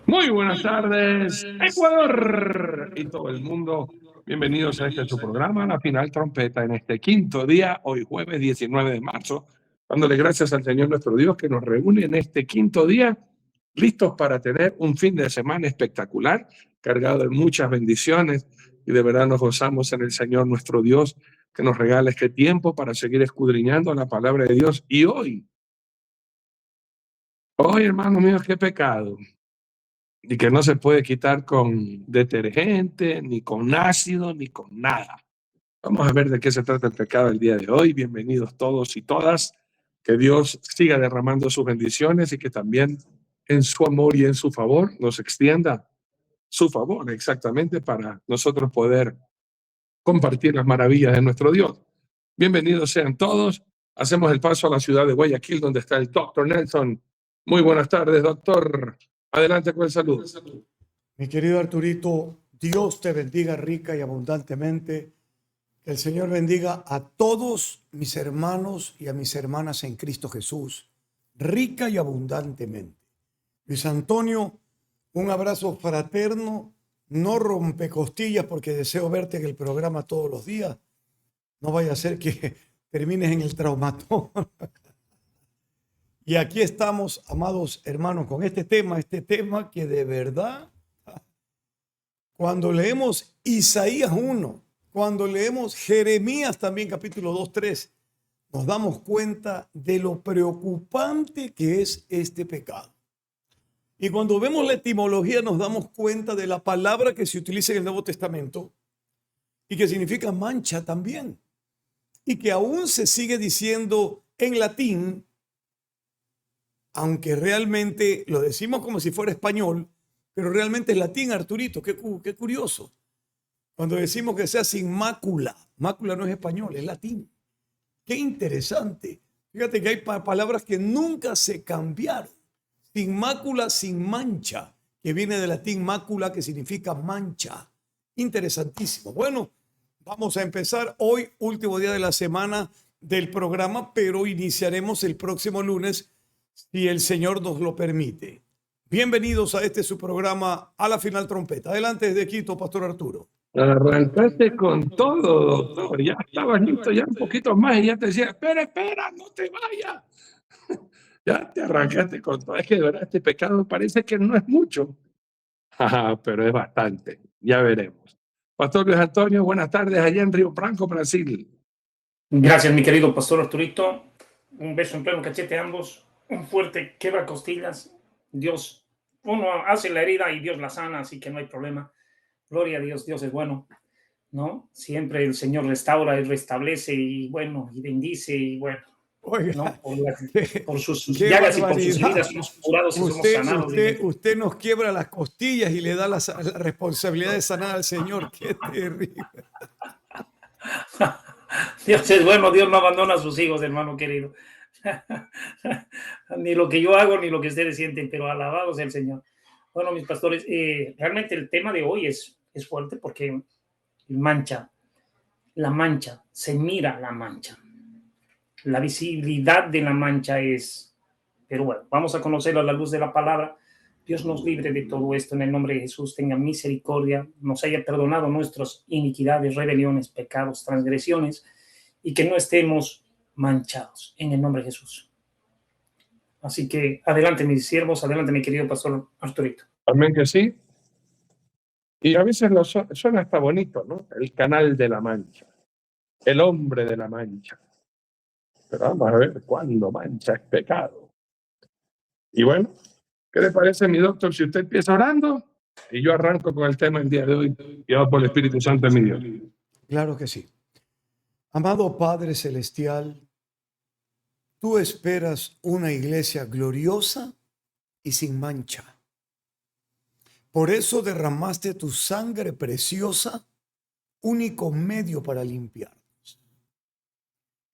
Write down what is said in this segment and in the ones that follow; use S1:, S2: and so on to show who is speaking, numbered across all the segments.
S1: Muy buenas tardes, Ecuador y todo el mundo. Bienvenidos a este su programa, La Final Trompeta, en este quinto día, hoy jueves 19 de marzo, dándole gracias al Señor nuestro Dios que nos reúne en este quinto día, listos para tener un fin de semana espectacular, cargado de muchas bendiciones, y de verdad nos gozamos en el Señor nuestro Dios que nos regala este tiempo para seguir escudriñando la palabra de Dios. Y hoy, hermano mío, qué pecado. Y que no se puede quitar con detergente, ni con ácido, ni con nada. Vamos a ver de qué se trata el pecado el día de hoy. Bienvenidos todos y todas. Que Dios siga derramando sus bendiciones y que también en su amor y en su favor nos extienda su favor exactamente para nosotros poder compartir las maravillas de nuestro Dios. Bienvenidos sean todos. Hacemos el paso a la ciudad de Guayaquil, donde está el doctor Nelson. Muy buenas tardes, doctor. Adelante con el saludo.
S2: Mi querido Arturito, Dios te bendiga rica y abundantemente. Que el Señor bendiga a todos mis hermanos y a mis hermanas en Cristo Jesús, rica y abundantemente. Luis Antonio, un abrazo fraterno, no rompe costillas porque deseo verte en el programa todos los días. No vaya a ser que termines en el traumatón. Y aquí estamos, amados hermanos, con este tema que de verdad, cuando leemos Isaías 1, cuando leemos Jeremías también capítulo 2, 3, nos damos cuenta de lo preocupante que es este pecado. Y cuando vemos la etimología nos damos cuenta de la palabra que se utiliza en el Nuevo Testamento y que significa mancha también. Y que aún se sigue diciendo en latín, aunque realmente lo decimos como si fuera español, pero realmente es latín, Arturito. Qué curioso. Cuando decimos que sea sin mácula, mácula no es español, es latín. Qué interesante. Fíjate que hay palabras que nunca se cambiaron. Sin mácula, sin mancha, que viene del latín mácula, que significa mancha. Interesantísimo. Bueno, vamos a empezar hoy, último día de la semana del programa, pero iniciaremos el próximo lunes, si el Señor nos lo permite. Bienvenidos a este su programa, A la Final Trompeta. Adelante desde Quito, Pastor Arturo.
S1: Arrancaste con todo, doctor. Ya estabas listo, ya un poquito más, y ya te decía, espera, no te vayas. Ya te arrancaste con todo. Es que de verdad este pecado parece que no es mucho, pero es bastante. Ya veremos. Pastor Luis Antonio, buenas tardes allá en Río Branco, Brasil.
S3: Gracias, mi querido Pastor Arturito. Un beso en pleno cachete a ambos. Un fuerte quebra costillas. Dios, uno hace la herida y Dios la sana, así que no hay problema. Gloria a Dios, Dios es bueno, ¿no? Siempre el Señor restaura y restablece y bueno, y bendice y bueno,
S2: Oiga,
S3: ¿no? Por sus
S2: qué
S3: llagas y por sus
S2: barbaridad.
S3: heridas somos curados y somos sanados.
S2: Usted nos quiebra las costillas y le da la responsabilidad de sanar al Señor. Qué terrible.
S3: Dios es bueno, Dios no abandona a sus hijos, hermano querido. Ni lo que yo hago, ni lo que ustedes sienten, pero alabado sea el Señor. Bueno, mis pastores, realmente el tema de hoy es fuerte porque mancha, la mancha, se mira la mancha. La visibilidad de la mancha es, pero bueno, vamos a conocerlo a la luz de la palabra. Dios nos libre de todo esto en el nombre de Jesús, tenga misericordia, nos haya perdonado nuestras iniquidades, rebeliones, pecados, transgresiones y que no estemos manchados en el nombre de Jesús. Así que adelante mis siervos, adelante mi querido pastor Arturito.
S1: Amén que sí. Y a veces suena hasta bonito, ¿no? El canal de la mancha, el hombre de la mancha. Pero vamos a ver cuándo mancha es pecado. Y bueno, ¿qué le parece, mi doctor, si usted empieza orando y yo arranco con el tema el día de hoy, guiado por el Espíritu Santo de mi Dios?
S2: Claro que sí. Amado Padre Celestial, tú esperas una iglesia gloriosa y sin mancha. Por eso derramaste tu sangre preciosa, único medio para limpiarnos.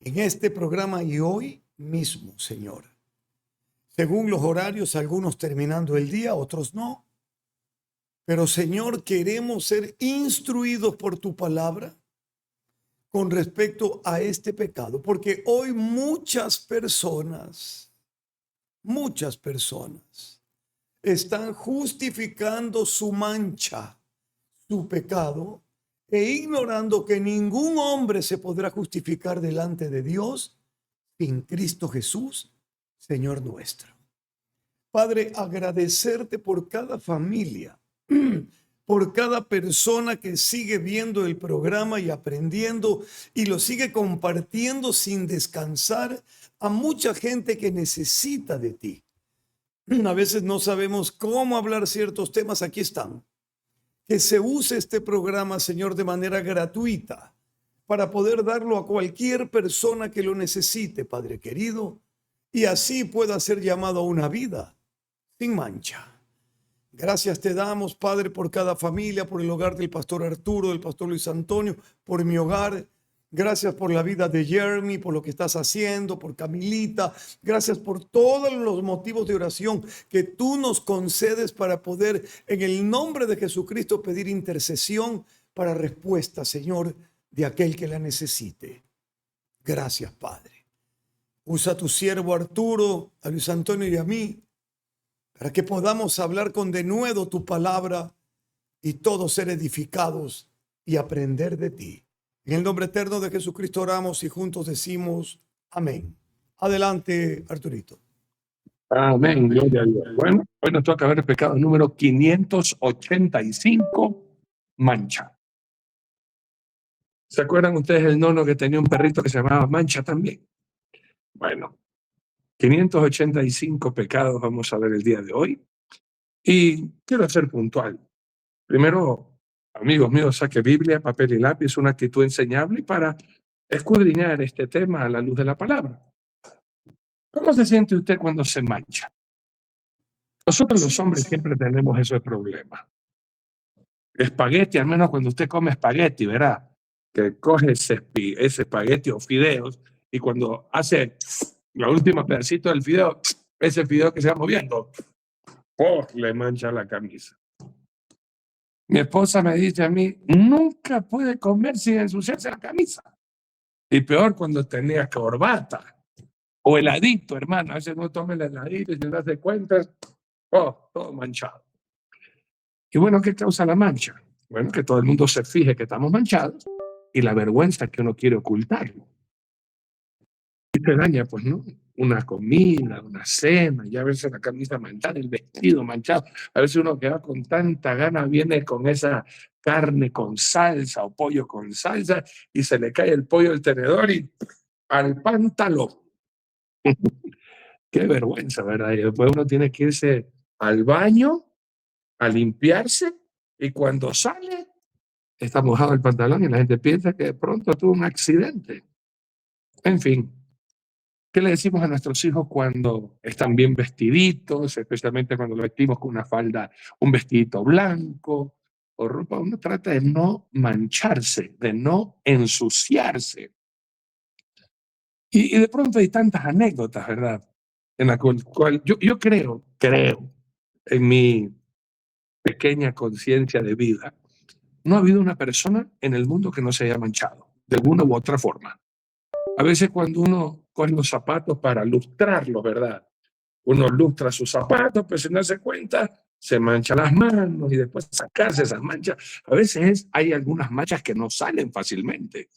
S2: En este programa y hoy mismo, Señor. Según los horarios, algunos terminando el día, otros no. Pero, Señor, queremos ser instruidos por tu palabra con respecto a este pecado, porque hoy muchas personas están justificando su mancha, su pecado, e ignorando que ningún hombre se podrá justificar delante de Dios sin Cristo Jesús, Señor nuestro. Padre, agradecerte por cada familia, por cada persona que sigue viendo el programa y aprendiendo y lo sigue compartiendo sin descansar a mucha gente que necesita de ti. A veces no sabemos cómo hablar ciertos temas, aquí están. Que se use este programa, Señor, de manera gratuita para poder darlo a cualquier persona que lo necesite, Padre querido, y así pueda ser llamado a una vida sin mancha. Gracias te damos, Padre, por cada familia, por el hogar del pastor Arturo, del pastor Luis Antonio, por mi hogar. Gracias por la vida de Jeremy, por lo que estás haciendo, por Camilita. Gracias por todos los motivos de oración que tú nos concedes para poder, en el nombre de Jesucristo, pedir intercesión para respuesta, Señor, de aquel que la necesite. Gracias, Padre. Usa a tu siervo Arturo, a Luis Antonio y a mí, para que podamos hablar con denuedo tu palabra y todos ser edificados y aprender de ti. En el nombre eterno de Jesucristo oramos y juntos decimos amén. Adelante, Arturito.
S1: Amén, gloria a Dios. Bueno, hoy nos toca ver el pecado número 585, mancha. ¿Se acuerdan ustedes el nono que tenía un perrito que se llamaba Mancha también? Bueno, 585 pecados vamos a ver el día de hoy. Y quiero ser puntual. Primero, amigos míos, saque Biblia, papel y lápiz, una actitud enseñable para escudriñar este tema a la luz de la palabra. ¿Cómo se siente usted cuando se mancha? Nosotros los hombres siempre tenemos ese problema. Espagueti, al menos cuando usted come espagueti, verá, que coge ese espagueti o fideos y cuando hace la última pedacito del fideo, ese fideo que se va moviendo, le mancha la camisa. Mi esposa me dice a mí, nunca puede comer sin ensuciarse la camisa. Y peor cuando tenía corbata o heladito, hermano. A veces no tome el heladito y se da cuenta, todo manchado. Y bueno, ¿qué causa la mancha? Bueno, que todo el mundo se fije que estamos manchados y la vergüenza que uno quiere ocultarlo. Y te daña, pues, ¿no? Una comida, una cena, ya a veces la camisa manchada, el vestido manchado. A veces uno que va con tanta gana viene con esa carne con salsa o pollo con salsa y se le cae el pollo del tenedor y al pantalón. Qué vergüenza, ¿verdad? Y después uno tiene que irse al baño a limpiarse y cuando sale está mojado el pantalón y la gente piensa que de pronto tuvo un accidente. En fin. ¿Qué le decimos a nuestros hijos cuando están bien vestiditos, especialmente cuando lo vestimos con una falda, un vestidito blanco o ropa? Uno trata de no mancharse, de no ensuciarse. Y de pronto hay tantas anécdotas, ¿verdad? En la cual yo creo en mi pequeña conciencia de vida, no ha habido una persona en el mundo que no se haya manchado, de alguna u otra forma. A veces cuando uno coge los zapatos para lustrarlos, ¿verdad? Uno lustra sus zapatos, pero sin darse cuenta, se mancha las manos y después sacarse esas manchas. A veces hay algunas manchas que no salen fácilmente,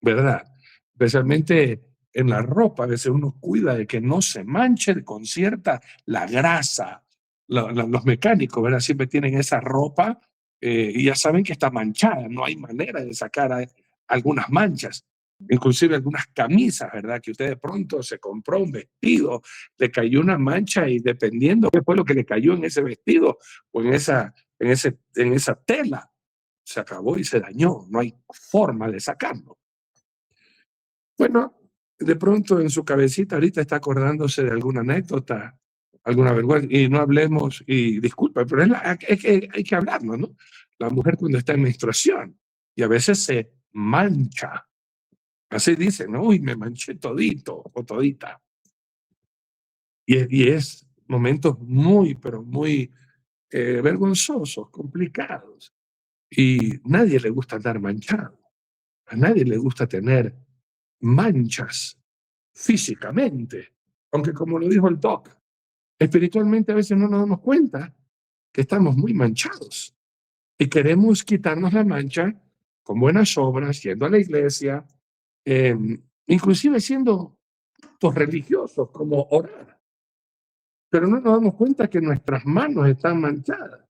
S1: ¿verdad? Especialmente en la ropa, a veces uno cuida de que no se manche con cierta, la grasa. Los mecánicos, ¿verdad? Siempre tienen esa ropa y ya saben que está manchada, no hay manera de sacar algunas manchas. Inclusive algunas camisas, ¿verdad? Que usted de pronto se compró un vestido, le cayó una mancha y dependiendo qué fue lo que le cayó en ese vestido o en esa tela, se acabó y se dañó. No hay forma de sacarlo. Bueno, de pronto en su cabecita ahorita está acordándose de alguna anécdota, alguna vergüenza, y no hablemos, y disculpa, pero es que hay que hablarlo, ¿no? La mujer cuando está en menstruación y a veces se mancha. Así dicen, ¿no? Uy, me manché todito o todita. Y es momentos muy, pero muy vergonzosos, complicados. Y nadie le gusta andar manchado. A nadie le gusta tener manchas físicamente. Aunque como lo dijo el doc, Espiritualmente a veces no nos damos cuenta que estamos muy manchados y queremos quitarnos la mancha con buenas obras, yendo a la iglesia, eh, inclusive siendo actos religiosos como orar. Pero no nos damos cuenta que nuestras manos están manchadas.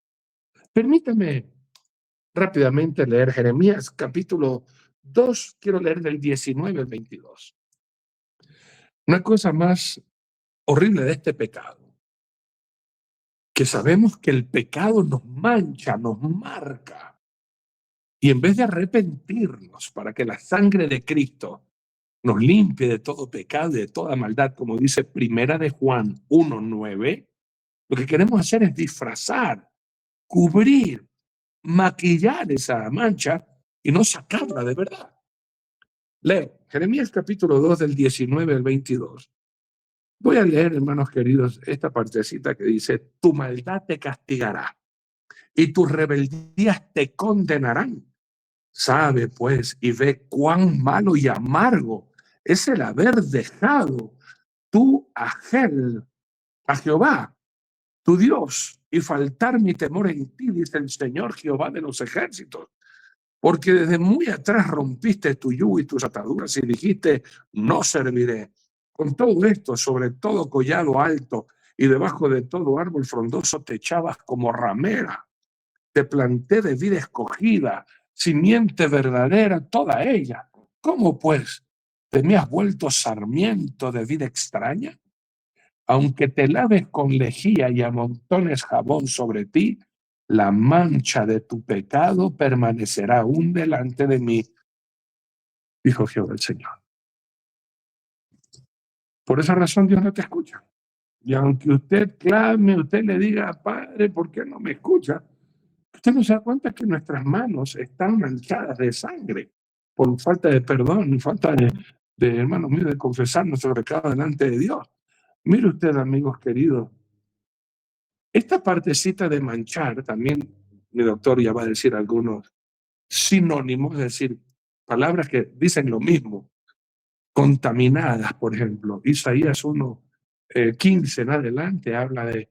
S1: Permítame rápidamente leer Jeremías capítulo 2, quiero leer del 19 al 22. Una cosa más horrible de este pecado, que sabemos que el pecado nos mancha, nos marca, y en vez de arrepentirnos para que la sangre de Cristo nos limpie de todo pecado y de toda maldad, como dice Primera de Juan 1:9, lo que queremos hacer es disfrazar, cubrir, maquillar esa mancha y no sacarla de verdad. Leo Jeremías capítulo 2 del 19 al 22. Voy a leer, hermanos queridos, esta partecita que dice: tu maldad te castigará y tus rebeldías te condenarán. Sabe, pues, y ve cuán malo y amargo es el haber dejado tú a Jehová, tu Dios, y faltar mi temor en ti, dice el Señor Jehová de los ejércitos. Porque desde muy atrás rompiste tu yugo y tus ataduras y dijiste: no serviré. Con todo esto, sobre todo collado alto y debajo de todo árbol frondoso te echabas como ramera. Te planté de vida escogida, simiente verdadera, toda ella. ¿Cómo pues te me has vuelto sarmiento de vida extraña? Aunque te laves con lejía y amontones jabón sobre ti, la mancha de tu pecado permanecerá aún delante de mí, dijo Jehová el Señor. Por esa razón Dios no te escucha. Y aunque usted clame, usted le diga: Padre, ¿por qué no me escucha? Usted no se da cuenta que nuestras manos están manchadas de sangre por falta de perdón, falta de hermanos míos, de confesar nuestro pecado delante de Dios. Mire usted, amigos queridos, esta partecita de manchar, también mi doctor ya va a decir algunos sinónimos, es decir, palabras que dicen lo mismo. Contaminadas, por ejemplo. Isaías 1:15 en adelante habla de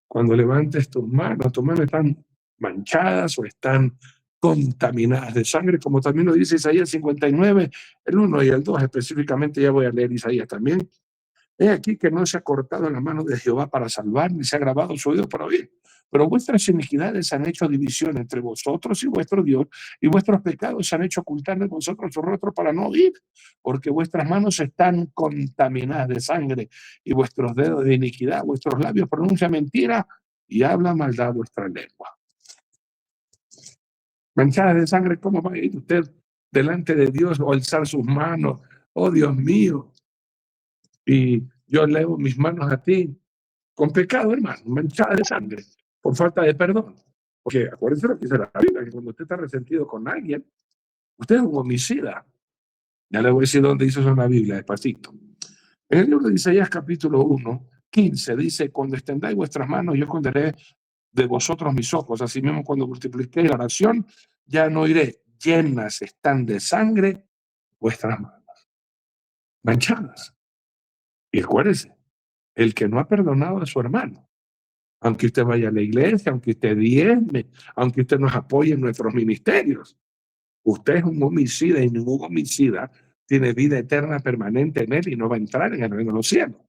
S1: cuando levantes tus manos están manchadas o están contaminadas de sangre, como también lo dice Isaías 59, el 1 y el 2 específicamente. Ya voy a leer Isaías también. He aquí que no se ha cortado la mano de Jehová para salvar, ni se ha grabado su oído para oír. Pero vuestras iniquidades han hecho división entre vosotros y vuestro Dios, y vuestros pecados han hecho ocultar de vosotros su rostro para no oír, porque vuestras manos están contaminadas de sangre, y vuestros dedos de iniquidad, vuestros labios pronuncian mentira, y habla maldad vuestra lengua. Manchadas de sangre, ¿cómo va a ir usted delante de Dios o alzar sus manos? Oh, Dios mío. Y yo elevo mis manos a ti con pecado, hermano, manchada de sangre, por falta de perdón. Porque acuérdense lo que dice la Biblia, que cuando usted está resentido con alguien, usted es un homicida. Ya le voy a decir dónde dice eso en la Biblia, despacito. En el libro de Isaías capítulo 1:15 dice: cuando extendáis vuestras manos, yo esconderé de vosotros mis ojos. Asimismo, cuando multipliquéis la oración, ya no iré. Llenas están de sangre vuestras manos, manchadas. Y acuérdese, el que no ha perdonado a su hermano, aunque usted vaya a la iglesia, aunque usted diezme, aunque usted nos apoye en nuestros ministerios, usted es un homicida, y ningún homicida tiene vida eterna permanente en él y no va a entrar en el reino de los cielos.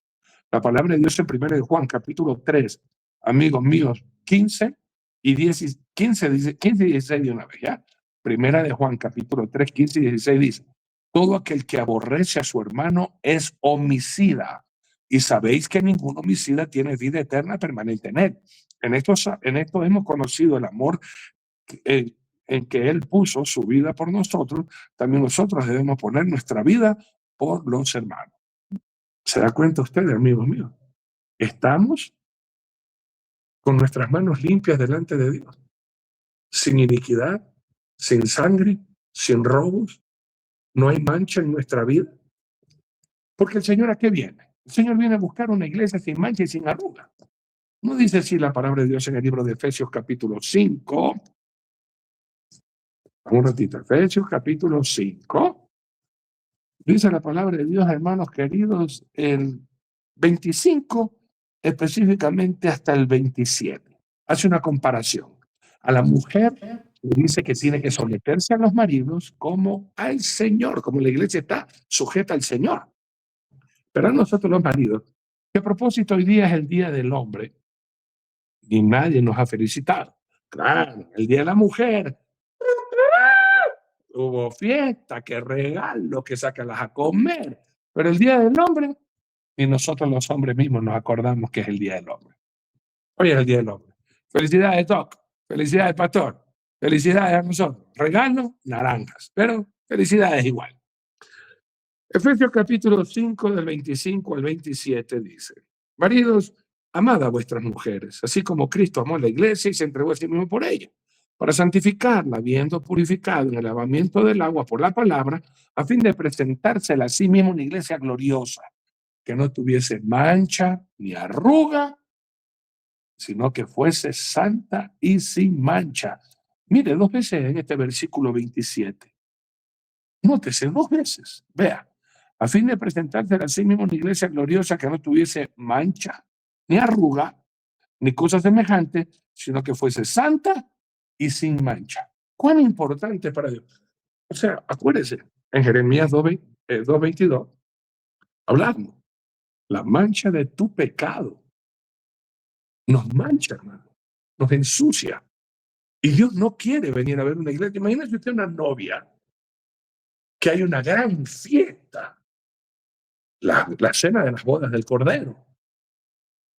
S1: La palabra de Dios en 1 de Juan, capítulo 3, amigos míos, 15 y 10, 15 y 16 de una vez, ¿ya? Primera de Juan, capítulo 3, 15 y 16 dice: todo aquel que aborrece a su hermano es homicida, y sabéis que ningún homicida tiene vida eterna permanente en él. En esto hemos conocido el amor en que Él puso su vida por nosotros. También nosotros debemos poner nuestra vida por los hermanos. ¿Se da cuenta usted, amigos míos? Estamos con nuestras manos limpias delante de Dios, sin iniquidad, sin sangre, sin robos. No hay mancha en nuestra vida. Porque el Señor, ¿a qué viene? El Señor viene a buscar una iglesia sin mancha y sin arruga. ¿No dice así la palabra de Dios en el libro de Efesios capítulo 5? Un ratito, Efesios capítulo 5. Dice la palabra de Dios, hermanos queridos, el 25 específicamente hasta el 27. Hace una comparación. A la mujer le dice que tiene que someterse a los maridos como al Señor, como la iglesia está sujeta al Señor. Pero a nosotros los maridos, que a propósito hoy día es el Día del Hombre, y nadie nos ha felicitado. Claro, el Día de la Mujer, hubo fiesta, que regalo, que sácalas a comer. Pero el Día del Hombre, y nosotros los hombres mismos nos acordamos que es el Día del Hombre. Hoy es el Día del Hombre. Felicidades, Doc. Felicidades, Pastor. Felicidades a nosotros. Regalo, naranjas. Pero felicidades igual. Efesios capítulo 5, del 25 al 27 dice: maridos, amad a vuestras mujeres, así como Cristo amó a la iglesia y se entregó a sí mismo por ella, para santificarla, habiendo purificado en el lavamiento del agua por la palabra, a fin de presentársela a sí mismo una iglesia gloriosa, que no tuviese mancha ni arruga, sino que fuese santa y sin mancha. Mire, 2 veces en este versículo 27. Nótese, 2 veces. Vea, a fin de presentarse a sí mismo una iglesia gloriosa que no tuviese mancha, ni arruga, ni cosa semejante, sino que fuese santa y sin mancha. ¿Cuán importante para Dios? O sea, acuérdese, en Jeremías 2:22, hablamos, la mancha de tu pecado nos mancha, hermano, nos ensucia. Y Dios no quiere venir a ver una iglesia. Imagínese usted una novia, que hay una gran fiesta, la cena de las bodas del Cordero.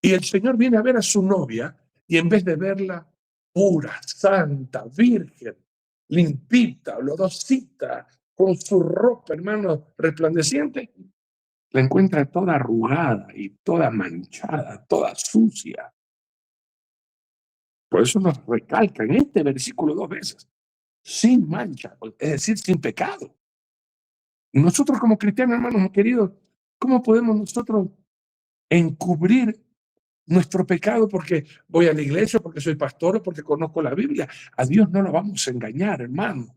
S1: Y el Señor viene a ver a su novia y en vez de verla pura, santa, virgen, limpita, olorosita, con su ropa, hermano, resplandeciente, la encuentra toda arrugada y toda manchada, toda sucia. Por eso nos recalca en este versículo 2 veces, sin mancha, es decir, sin pecado. Nosotros como cristianos, hermanos queridos, ¿cómo podemos nosotros encubrir nuestro pecado porque voy a la iglesia, porque soy pastor o porque conozco la Biblia? A Dios no lo vamos a engañar, hermano.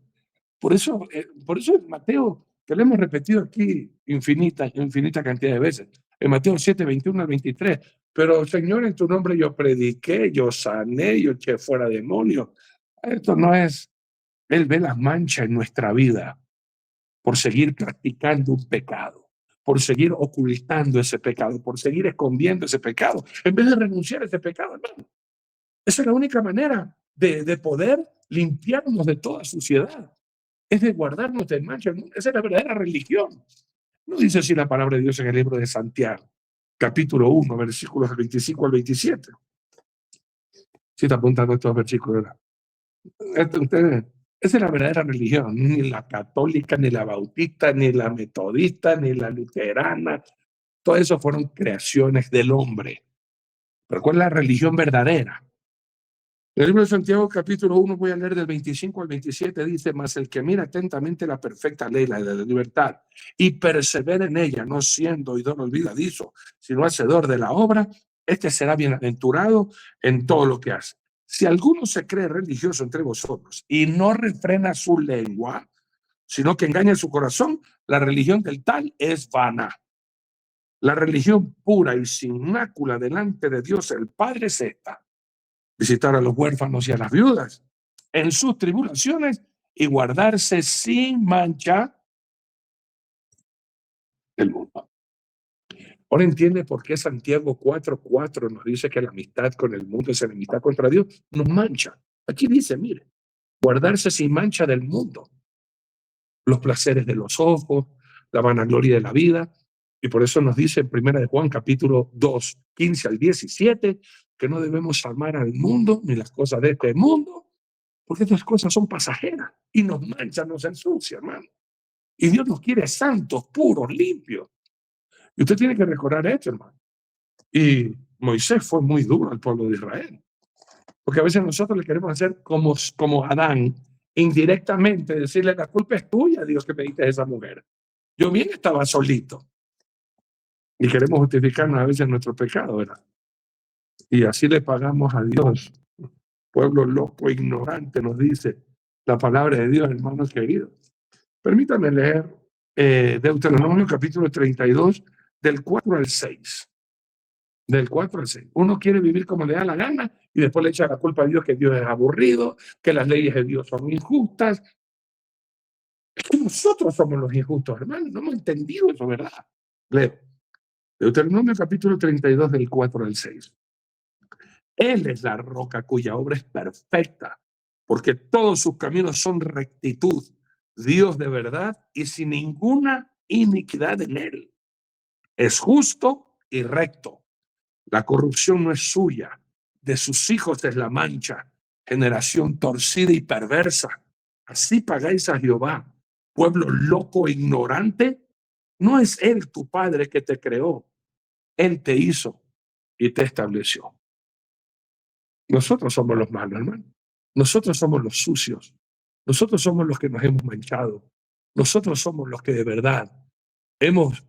S1: Por eso en Mateo, que lo hemos repetido aquí infinita cantidad de veces, en Mateo 7, 21 al 23, pero Señor, en tu nombre yo prediqué, yo sané, yo eché fuera demonios. Esto no es, Él ve las manchas en nuestra vida por seguir practicando un pecado, por seguir ocultando ese pecado, por seguir escondiendo ese pecado, en vez de renunciar a ese pecado, hermano. Esa es la única manera de poder limpiarnos de toda suciedad, es de guardarnos de mancha. Esa es la verdadera religión. No dice así la palabra de Dios en el libro de Santiago, capítulo 1, versículos 25 al 27. Si está apuntando estos versículos, ¿verdad? Ustedes, esa es la verdadera religión, ni la católica, ni la bautista, ni la metodista, ni la luterana. Todo eso fueron creaciones del hombre. Pero ¿cuál es la religión verdadera? En el libro de Santiago, capítulo 1, voy a leer del 25 al 27, dice: mas el que mira atentamente la perfecta ley, la de la libertad, y persevera en ella, no siendo oidor olvidadizo, sino hacedor de la obra, este será bienaventurado en todo lo que hace. Si alguno se cree religioso entre vosotros y no refrena su lengua, sino que engaña su corazón, la religión del tal es vana. La religión pura y sin mácula delante de Dios el Padre es esta: visitar a los huérfanos y a las viudas en sus tribulaciones y guardarse sin mancha del mundo. Ahora entiende por qué Santiago 4:4 nos dice que la amistad con el mundo es enemistad contra Dios. Nos mancha. Aquí dice, mire, guardarse sin mancha del mundo, los placeres de los ojos, la vanagloria de la vida. Y por eso nos dice en 1 de Juan capítulo 2, 15 al 17, que no debemos amar al mundo ni las cosas de este mundo, porque estas cosas son pasajeras y nos manchan, nos ensucian, hermano. Y Dios nos quiere santos, puros, limpios. Y usted tiene que recordar esto, hermano. Y Moisés fue muy duro al pueblo de Israel, porque a veces nosotros le queremos hacer como Adán, indirectamente decirle: la culpa es tuya, Dios, que pediste a esa mujer. Yo bien estaba solito. Y queremos justificarnos a veces nuestro pecado, ¿verdad? Y así le pagamos a Dios. Pueblo loco, ignorante, nos dice la palabra de Dios, hermanos queridos. Permítanme leer Deuteronomio capítulo 32, del 4 al 6. Del 4 al 6. Uno quiere vivir como le da la gana y después le echa la culpa a Dios que Dios es aburrido, que las leyes de Dios son injustas. Es que nosotros somos los injustos, hermano. No hemos entendido eso, ¿verdad? Leo. Deuteronomio capítulo 32 del 4 al 6. Él es la roca cuya obra es perfecta, porque todos sus caminos son rectitud, Dios de verdad y sin ninguna iniquidad en él. Es justo y recto. La corrupción no es suya, de sus hijos es la mancha, generación torcida y perversa. Así pagáis a Jehová, pueblo loco e ignorante. No es él tu padre que te creó, él te hizo y te estableció. Nosotros somos los malos, hermano. Nosotros somos los sucios. Nosotros somos los que nos hemos manchado. Nosotros somos los que de verdad hemos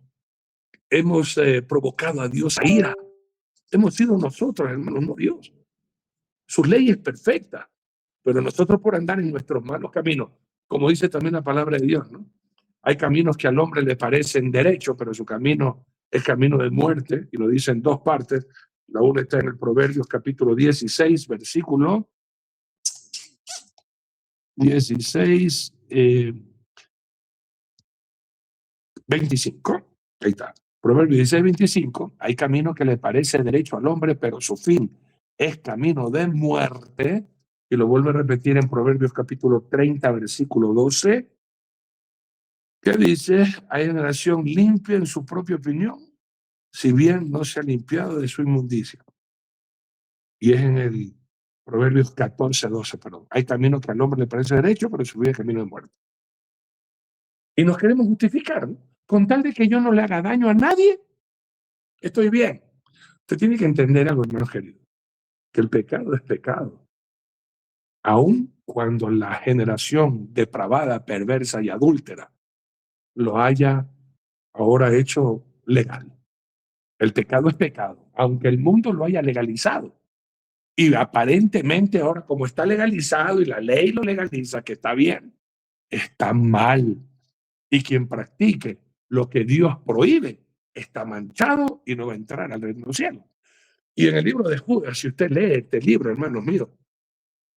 S1: provocado a Dios a ira. Hemos sido nosotros, hermanos, no Dios. Sus leyes perfectas, pero nosotros por andar en nuestros malos caminos, como dice también la palabra de Dios, ¿no? Hay caminos que al hombre le parecen derechos, pero su camino es camino de muerte, y lo dice en dos partes. La una está en el Proverbios capítulo 16, versículo 16, 25. Ahí está. Proverbios 16, 25. Hay camino que le parece derecho al hombre, pero su fin es camino de muerte. Y lo vuelve a repetir en Proverbios capítulo 30, versículo 12. ¿Qué dice? Hay generación limpia en su propia opinión, si bien no se ha limpiado de su inmundicia. Y es en el Proverbios 14, 12, perdón. Hay camino que al hombre le parece derecho, pero su vida es camino de muerte. Y nos queremos justificar, ¿no? Con tal de que yo no le haga daño a nadie, estoy bien. Usted tiene que entender algo, hermano querido, que el pecado es pecado. Aun cuando la generación depravada, perversa y adúltera lo haya ahora hecho legal. El pecado es pecado, aunque el mundo lo haya legalizado. Y aparentemente ahora, como está legalizado y la ley lo legaliza, que está bien, está mal. Y quien practique lo que Dios prohíbe está manchado y no va a entrar al reino del cielo. Y en el libro de Judas, si usted lee este libro, hermanos míos,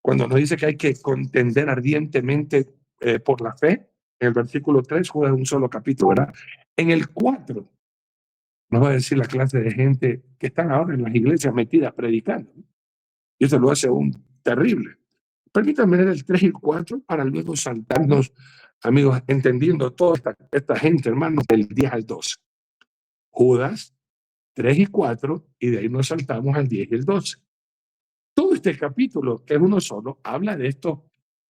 S1: cuando nos dice que hay que contender ardientemente por la fe, en el versículo 3, Judas es un solo capítulo, ¿verdad? En el 4, nos va a decir la clase de gente que están ahora en las iglesias metidas predicando. Y eso lo hace aún terrible. Permítanme leer el 3 y 4 para luego saltarnos, amigos, entendiendo toda esta gente, hermanos, del 10 al 12. Judas, 3 y 4, y de ahí nos saltamos al 10 y el 12. Todo este capítulo, que es uno solo, habla de estos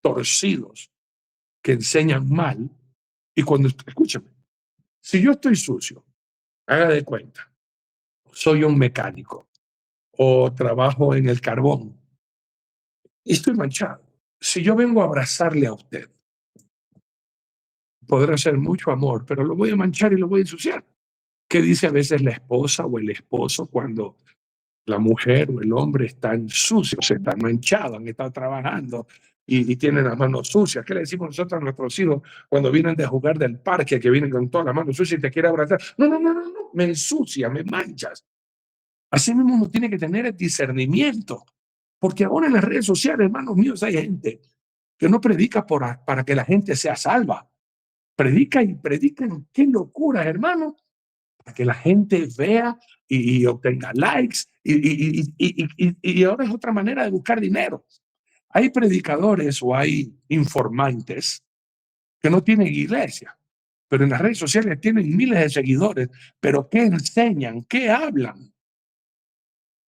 S1: torcidos que enseñan mal. Y cuando, escúchame, si yo estoy sucio, haga de cuenta, soy un mecánico o trabajo en el carbón y estoy manchado. Si yo vengo a abrazarle a usted, podrá ser mucho amor, pero lo voy a manchar y lo voy a ensuciar. ¿Qué dice a veces la esposa o el esposo cuando la mujer o el hombre están sucios, están manchados, han estado trabajando y tienen las manos sucias? ¿Qué le decimos nosotros a nuestros hijos cuando vienen de jugar del parque, que vienen con todas las manos sucias y te quieren abrazar? No, no, no, no, no, me ensucia, me manchas. Así mismo uno tiene que tener el discernimiento, porque ahora en las redes sociales, hermanos míos, hay gente que no predica para que la gente sea salva. Predica y predican, qué locura, hermano, para que la gente vea y obtenga likes. Y ahora es otra manera de buscar dinero. Hay predicadores o hay informantes que no tienen iglesia, pero en las redes sociales tienen miles de seguidores, pero ¿qué enseñan? ¿Qué hablan?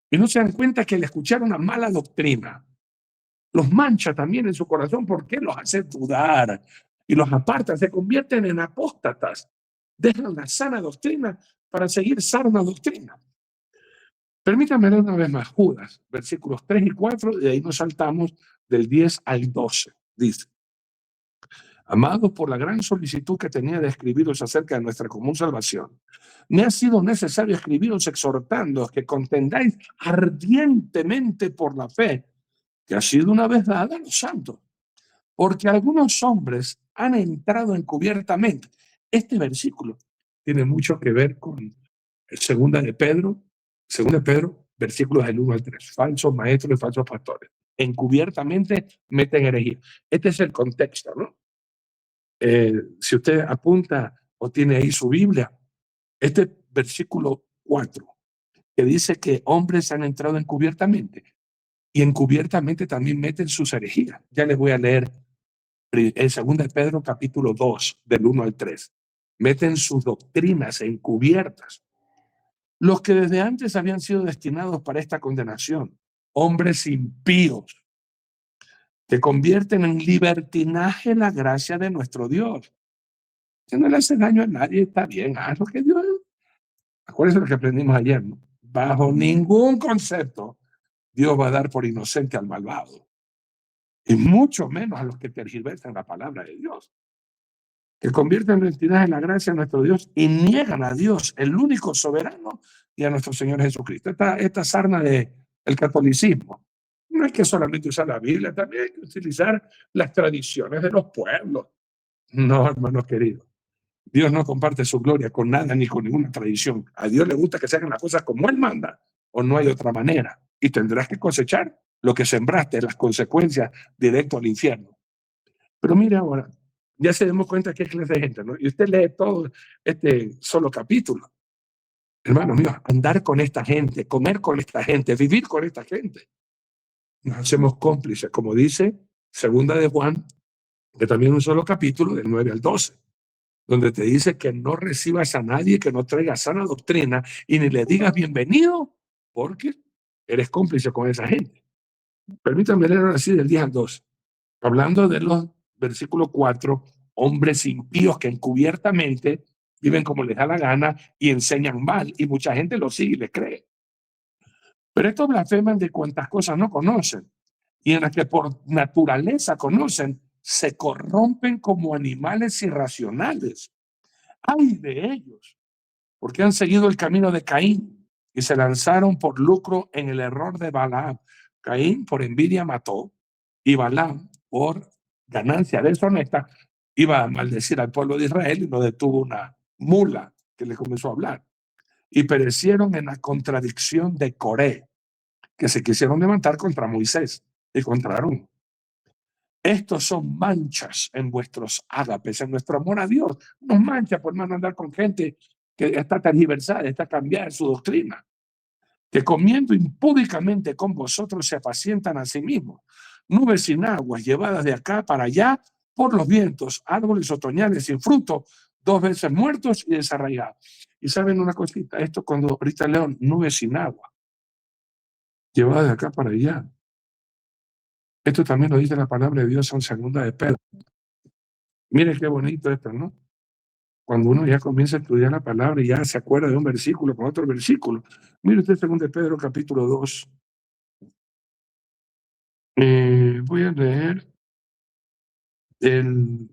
S1: Y no se dan cuenta que al escuchar una mala doctrina, los mancha también en su corazón porque los hace dudar y los aparta, se convierten en apóstatas, dejan la sana doctrina para seguir sana doctrina. Permítame leer una vez más Judas, versículos 3 y 4, y de ahí nos saltamos del 10 al 12. Dice: amados, por la gran solicitud que tenía de escribiros acerca de nuestra común salvación, me ha sido necesario escribiros exhortándoos que contendáis ardientemente por la fe que ha sido una vez dada a los santos, porque algunos hombres han entrado encubiertamente. Este versículo tiene mucho que ver con segunda de Pedro, Según de Pedro, versículos del 1 al 3. Falsos maestros y falsos pastores. Encubiertamente meten herejía. Este es el contexto, ¿no? Si usted apunta o tiene ahí su Biblia, este versículo 4, que dice que hombres han entrado encubiertamente y encubiertamente también meten sus herejías. Ya les voy a leer en 2 de Pedro capítulo 2, del 1 al 3. Meten sus doctrinas encubiertas. Los que desde antes habían sido destinados para esta condenación, hombres impíos, que convierten en libertinaje la gracia de nuestro Dios. Si no le hace daño a nadie, está bien, haz lo que Dios. Acuérdense lo que aprendimos ayer, ¿no? Bajo ningún concepto Dios va a dar por inocente al malvado, y mucho menos a los que tergiversan la palabra de Dios, que convierten en libertinaje en la gracia de nuestro Dios y niegan a Dios, el único soberano, y a nuestro Señor Jesucristo. Esta sarna del catolicismo no hay que solamente usar la Biblia, también hay que utilizar las tradiciones de los pueblos. No, hermanos queridos, Dios no comparte su gloria con nada ni con ninguna tradición. A Dios le gusta que se hagan las cosas como Él manda, o no hay otra manera. Y tendrás que cosechar lo que sembraste, las consecuencias directo al infierno. Pero mire ahora, ya se demos cuenta que es clase de gente, ¿no? Y usted lee todo este solo capítulo. Hermanos míos, andar con esta gente, comer con esta gente, vivir con esta gente. Nos hacemos cómplices, como dice Segunda de Juan, que también un solo capítulo, del 9 al 12, donde te dice que no recibas a nadie que no traiga sana doctrina y ni le digas bienvenido, porque eres cómplice con esa gente. Permítanme leer así del 10 al 12, hablando de los versículos 4, hombres impíos que encubiertamente viven como les da la gana y enseñan mal, y mucha gente lo sigue y les cree. Pero estos blasfeman de cuantas cosas no conocen, y en las que por naturaleza conocen, se corrompen como animales irracionales. ¡Ay de ellos! Porque han seguido el camino de Caín y se lanzaron por lucro en el error de Balaam. Caín por envidia mató, y Balaam por ganancia deshonesta iba a maldecir al pueblo de Israel y no detuvo una mula que le comenzó a hablar. Y perecieron en la contradicción de Coré, que se quisieron levantar contra Moisés y contra Aarón. Estos son manchas en vuestros ágapes, en nuestro amor a Dios. Nos mancha por más andar con gente que está tergiversada, está cambiada en su doctrina, que comiendo impúdicamente con vosotros se apacientan a sí mismos. Nubes sin aguas llevadas de acá para allá por los vientos, árboles otoñales sin fruto, 2 veces muertos y desarraigados. Y saben una cosita, esto cuando ahorita leo nubes sin agua, llevadas de acá para allá. Esto también lo dice la palabra de Dios en 2 de Pedro. Miren qué bonito esto, ¿no? Cuando uno ya comienza a estudiar la palabra y ya se acuerda de un versículo con otro versículo. Mire usted 2 de Pedro capítulo 2. Voy a leer el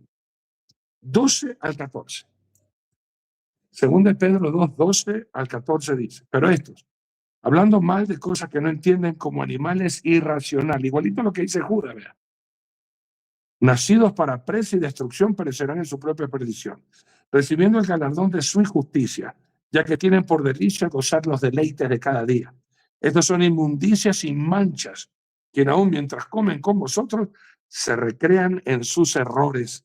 S1: 12 al 14. 2 de Pedro 2, 12 al 14 dice, pero estos, hablando mal de cosas que no entienden como animales irracionales, igualito a lo que dice Judas, vea. Nacidos para presa y destrucción perecerán en su propia perdición, recibiendo el galardón de su injusticia, ya que tienen por delicia gozar los deleites de cada día. Estos son inmundicias y manchas, quien aún mientras comen con vosotros, se recrean en sus errores.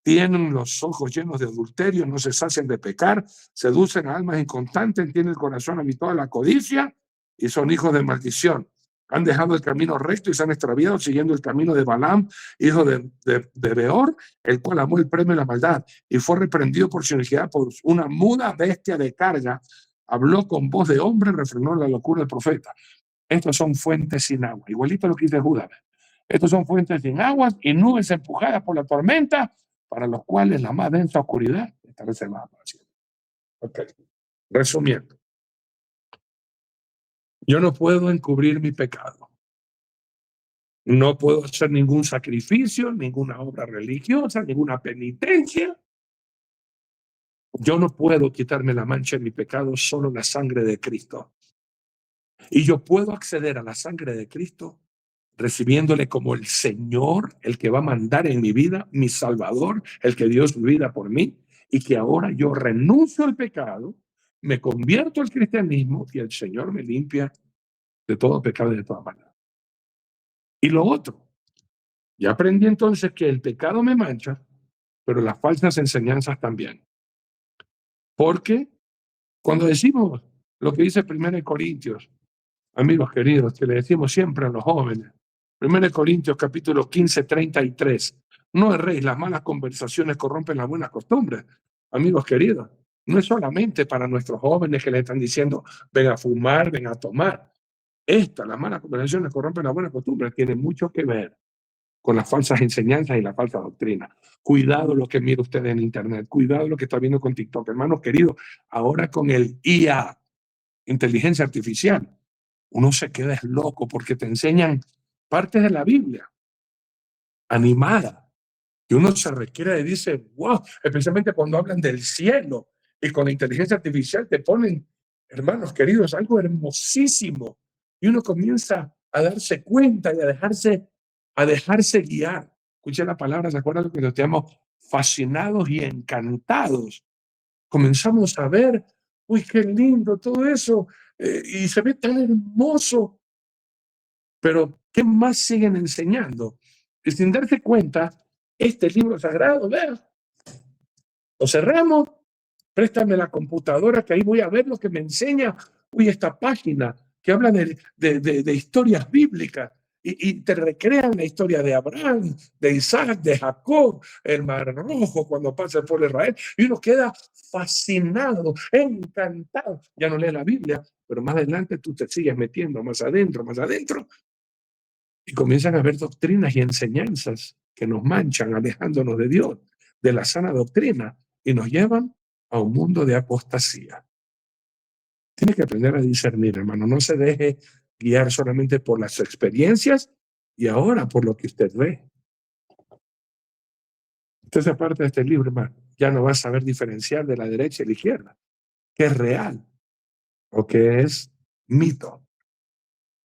S1: Tienen los ojos llenos de adulterio, no se sacian de pecar, seducen a almas inconstantes, tienen el corazón habituado a la codicia y son hijos de maldición. Han dejado el camino recto y se han extraviado siguiendo el camino de Balaam, hijo de Beor, el cual amó el premio de la maldad y fue reprendido por su iniquidad por una muda bestia de carga. Habló con voz de hombre, refrenó la locura del profeta. Estos son fuentes sin agua, igualito a lo que dice Judas. Estos son fuentes sin aguas y nubes empujadas por la tormenta, para los cuales la más densa oscuridad está reservada para siempre. Okay. Resumiendo, yo no puedo encubrir mi pecado. No puedo hacer ningún sacrificio, ninguna obra religiosa, ninguna penitencia. Yo no puedo quitarme la mancha de mi pecado, solo la sangre de Cristo. Y yo puedo acceder a la sangre de Cristo recibiéndole como el Señor, el que va a mandar en mi vida, mi Salvador, el que dio su vida por mí, y que ahora yo renuncio al pecado me convierto al cristianismo y el Señor me limpia de todo pecado y de toda maldad. Y lo otro, ya aprendí entonces que el pecado me mancha, pero las falsas enseñanzas también. Porque cuando decimos lo que dice 1 Corintios, amigos queridos, que le decimos siempre a los jóvenes, 1 Corintios capítulo 15, 33, no erréis, las malas conversaciones corrompen las buenas costumbres. Amigos queridos, no es solamente para nuestros jóvenes que le están diciendo, ven a fumar, ven a tomar. Las malas conversaciones corrompen las buenas costumbres, tienen mucho que ver con las falsas enseñanzas y la falsa doctrina. Cuidado lo que mira usted en internet, cuidado lo que está viendo con TikTok. Hermanos queridos, ahora con el IA, inteligencia artificial, uno se queda loco porque te enseñan partes de la Biblia animada y uno se requiere y dice, wow, especialmente cuando hablan del cielo y con la inteligencia artificial te ponen, hermanos queridos, algo hermosísimo y uno comienza a darse cuenta y a dejarse guiar. Escuché la palabra, ¿se acuerdan lo que nos llamamos fascinados y encantados? Comenzamos a ver, uy, qué lindo todo eso, y se ve tan hermoso. Pero, ¿qué más siguen enseñando? Y sin darse cuenta, este libro sagrado, vea, lo cerramos, préstame la computadora que ahí voy a ver lo que me enseña, uy, esta página que habla de historias bíblicas y te recrean la historia de Abraham, de Isaac, de Jacob, el Mar Rojo cuando pasa por Israel y uno queda fascinado, encantado. Ya no lee la Biblia, pero más adelante tú te sigues metiendo más adentro y comienzan a haber doctrinas y enseñanzas que nos manchan, alejándonos de Dios, de la sana doctrina, y nos llevan a un mundo de apostasía. Tiene que aprender a discernir, hermano. No se deje guiar solamente por las experiencias y ahora por lo que usted ve. Entonces, aparte de este libro, hermano, ya no va a saber diferenciar de la derecha y la izquierda, qué es real o qué es mito.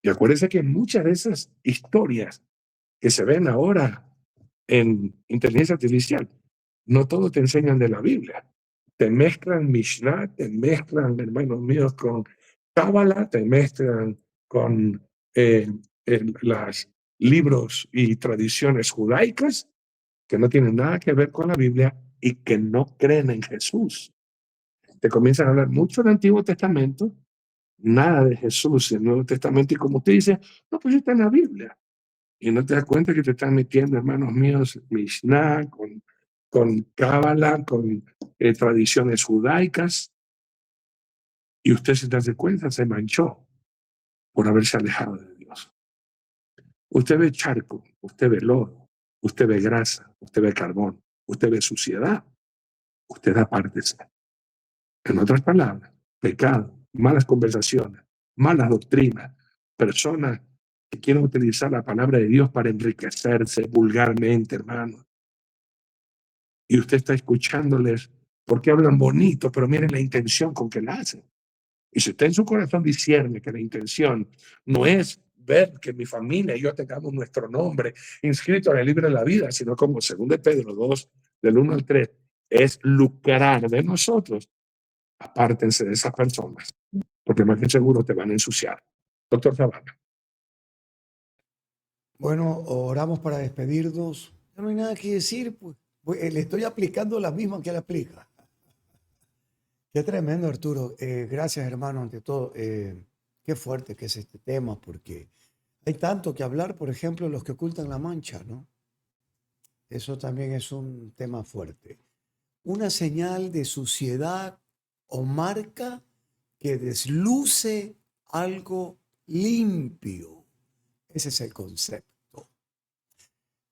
S1: Y acuérdese que muchas de esas historias que se ven ahora en inteligencia artificial, no todo te enseñan de la Biblia. Te mezclan Mishnah, te mezclan, hermanos míos, con Cábala, te mezclan con los libros y tradiciones judaicas que no tienen nada que ver con la Biblia y que no creen en Jesús. Te comienzan a hablar mucho del Antiguo Testamento, nada de Jesús en el Nuevo Testamento, y como usted dice, no, pues está en la Biblia. Y no te das cuenta que te están metiendo, hermanos míos, Mishnah, con Cábala, con tradiciones judaicas. Y usted, sin darse cuenta, se manchó por haberse alejado de Dios. Usted ve charco, usted ve lodo, usted ve grasa, usted ve carbón, usted ve suciedad, usted apártese. En otras palabras, pecado, malas conversaciones, malas doctrinas, personas que quieren utilizar la palabra de Dios para enriquecerse vulgarmente, hermano. Y usted está escuchándoles porque hablan bonito, pero miren la intención con que la hacen. Y si usted en su corazón discierne que la intención no es ver que mi familia y yo tengamos nuestro nombre inscrito en el libro de la vida, sino como según de Pedro 2, del 1 al 3, es lucrar de nosotros, apártense de esas personas, porque más que seguro te van a ensuciar. Doctor Zavala.
S2: Bueno, oramos para despedirnos. Ya no hay nada que decir, pues. Le estoy aplicando la misma que él aplica. Qué tremendo, Arturo. Gracias, hermano, ante todo. Qué fuerte que es este tema, porque hay tanto que hablar, por ejemplo, los que ocultan la mancha, ¿no? Eso también es un tema fuerte. Una señal de suciedad o marca que desluce algo limpio. Ese es el concepto.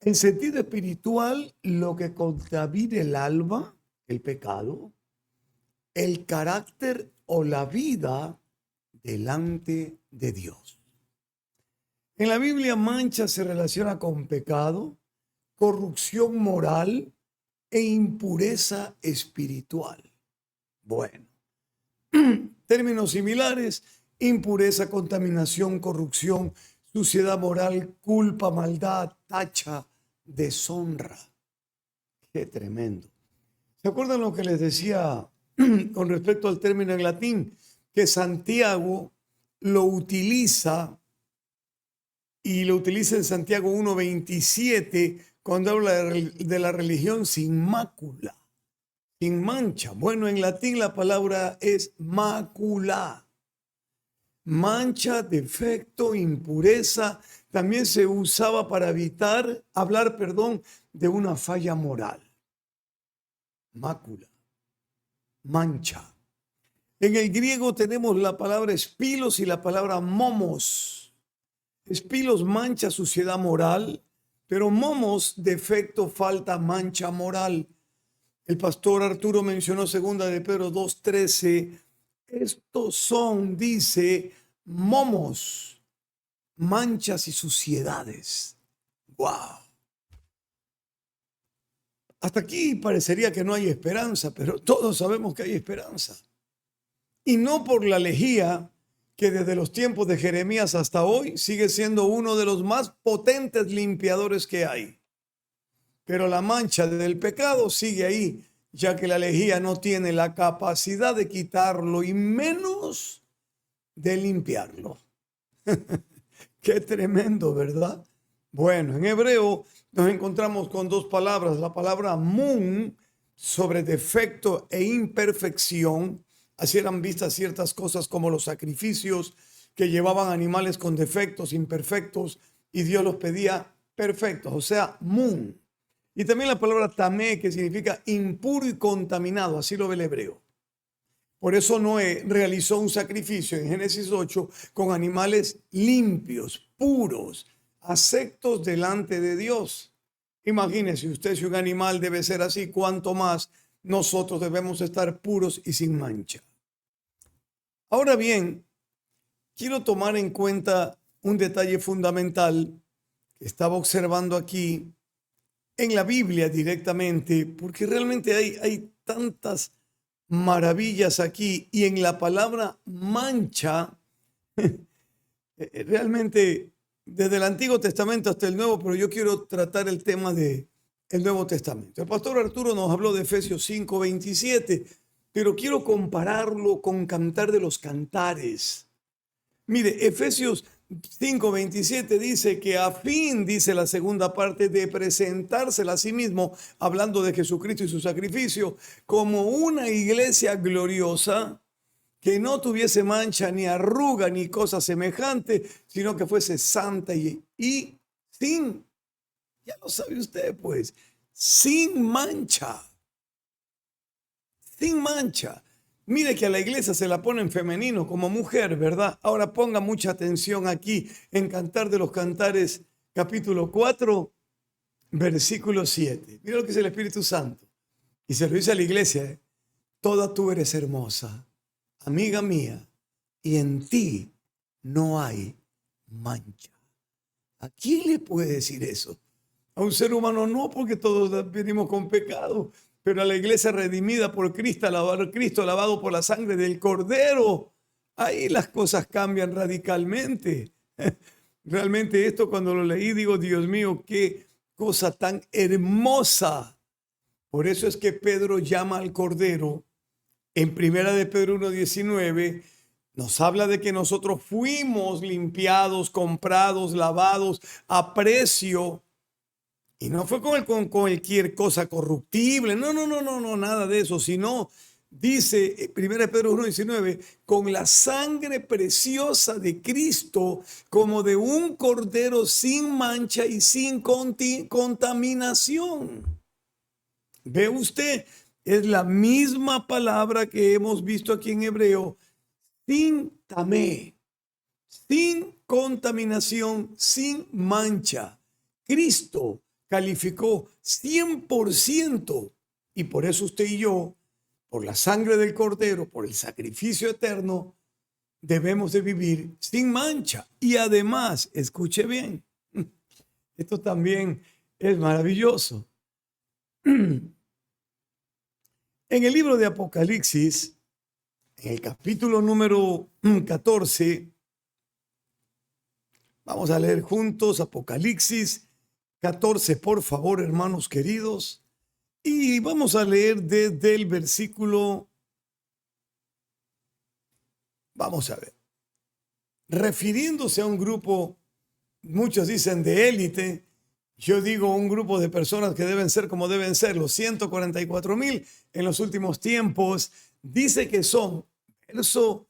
S2: En sentido espiritual, lo que contamina el alma, el pecado, el carácter o la vida delante de Dios. En la Biblia, mancha se relaciona con pecado, corrupción moral e impureza espiritual. Bueno, términos similares: impureza, contaminación, corrupción, suciedad moral, culpa, maldad, tacha, deshonra. Qué tremendo. ¿Se acuerdan lo que les decía con respecto al término en latín, que Santiago lo utiliza, y lo utiliza en Santiago 1:27 cuando habla de la religión sin mácula, sin mancha. Bueno, en latín la palabra es mácula. Mancha, defecto, impureza. También se usaba para hablar, de una falla moral. Mácula, mancha. En el griego tenemos la palabra espilos y la palabra momos. Espilos, mancha, suciedad moral, pero momos, defecto, falta, mancha moral. El pastor Arturo mencionó 2 de Pedro 2:13. Estos son, dice, momos, manchas y suciedades. ¡Wow! Hasta aquí parecería que no hay esperanza, pero todos sabemos que hay esperanza. Y no por la lejía, que desde los tiempos de Jeremías hasta hoy sigue siendo uno de los más potentes limpiadores que hay. Pero la mancha del pecado sigue ahí, ya que la lejía no tiene la capacidad de quitarlo y menos de limpiarlo. Qué tremendo, ¿verdad? Bueno, en hebreo nos encontramos con 2 palabras. La palabra mun, sobre defecto e imperfección. Así eran vistas ciertas cosas como los sacrificios que llevaban animales con defectos, imperfectos, y Dios los pedía perfectos, o sea, mun. Y también la palabra tamé, que significa impuro y contaminado, así lo ve el hebreo. Por eso Noé realizó un sacrificio en Génesis 8 con animales limpios, puros, aceptos delante de Dios. Imagínese usted, si un animal debe ser así, cuánto más nosotros debemos estar puros y sin mancha. Ahora bien, quiero tomar en cuenta un detalle fundamental que estaba observando aquí en la Biblia directamente, porque realmente hay tantas maravillas aquí, y en la palabra mancha, realmente desde el Antiguo Testamento hasta el Nuevo, pero yo quiero tratar el tema del Nuevo Testamento. El pastor Arturo nos habló de Efesios 5:27, pero quiero compararlo con Cantar de los Cantares. Mire, Efesios 5:27 dice que a fin, dice la segunda parte, de presentársela a sí mismo, hablando de Jesucristo y su sacrificio, como una iglesia gloriosa, que no tuviese mancha, ni arruga, ni cosa semejante, sino que fuese santa y sin, ya lo sabe usted pues, sin mancha. Sin mancha. Mire que a la iglesia se la pone en femenino como mujer, ¿verdad? Ahora ponga mucha atención aquí en Cantar de los Cantares, capítulo 4, versículo 7. Mira lo que es el Espíritu Santo. Y se lo dice a la iglesia, toda tú eres hermosa, amiga mía, y en ti no hay mancha. ¿A quién le puede decir eso? A un ser humano no, porque todos venimos con pecado, pero a la iglesia redimida por Cristo, lavado por la sangre del Cordero, ahí las cosas cambian radicalmente. Realmente esto, cuando lo leí, digo, Dios mío, qué cosa tan hermosa. Por eso es que Pedro llama al Cordero. En 1 de Pedro 1:19 nos habla de que nosotros fuimos limpiados, comprados, lavados a precio. Y no fue con cualquier cosa corruptible, no, nada de eso, sino, dice 1 Pedro 1:19, con la sangre preciosa de Cristo, como de un cordero sin mancha y sin contaminación. ¿Ve usted? Es la misma palabra que hemos visto aquí en hebreo, sin tamé, sin contaminación, sin mancha. Cristo calificó 100%, y por eso usted y yo, por la sangre del Cordero, por el sacrificio eterno, debemos de vivir sin mancha. Y además, escuche bien, esto también es maravilloso. En el libro de Apocalipsis, en el capítulo número 14, vamos a leer juntos Apocalipsis 14, por favor, hermanos queridos, y vamos a leer desde el versículo Vamos a ver. Refiriéndose a un grupo, muchos dicen de élite, yo digo un grupo de personas que deben ser como deben ser, los 144,000 en los últimos tiempos, dice que son, verso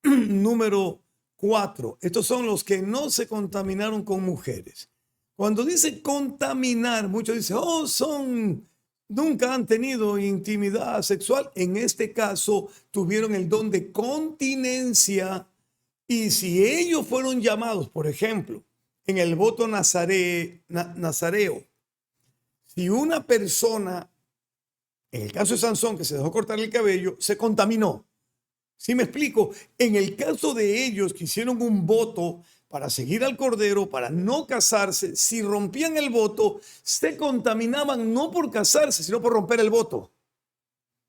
S2: número 4, estos son los que no se contaminaron con mujeres. Cuando dice contaminar, muchos dicen, oh, nunca han tenido intimidad sexual. En este caso, tuvieron el don de continencia. Y si ellos fueron llamados, por ejemplo, en el voto nazareo, si una persona, en el caso de Sansón, que se dejó cortar el cabello, se contaminó. ¿Sí me explico? En el caso de ellos que hicieron un voto para seguir al Cordero, para no casarse, si rompían el voto, se contaminaban no por casarse, sino por romper el voto.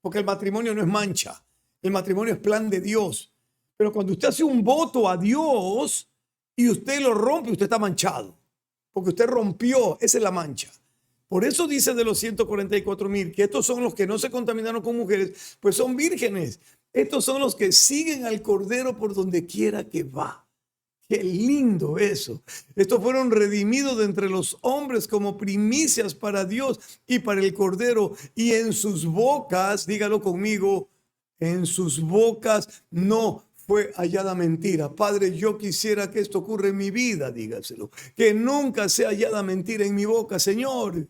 S2: Porque el matrimonio no es mancha, el matrimonio es plan de Dios. Pero cuando usted hace un voto a Dios y usted lo rompe, usted está manchado. Porque usted rompió, esa es la mancha. Por eso dice de los 144,000 que estos son los que no se contaminaron con mujeres, pues son vírgenes. Estos son los que siguen al Cordero por donde quiera que va. Qué lindo eso. Estos fueron redimidos de entre los hombres como primicias para Dios y para el Cordero. Y en sus bocas, dígalo conmigo, en sus bocas no fue hallada mentira. Padre, yo quisiera que esto ocurra en mi vida, dígaselo. Que nunca sea hallada mentira en mi boca, Señor.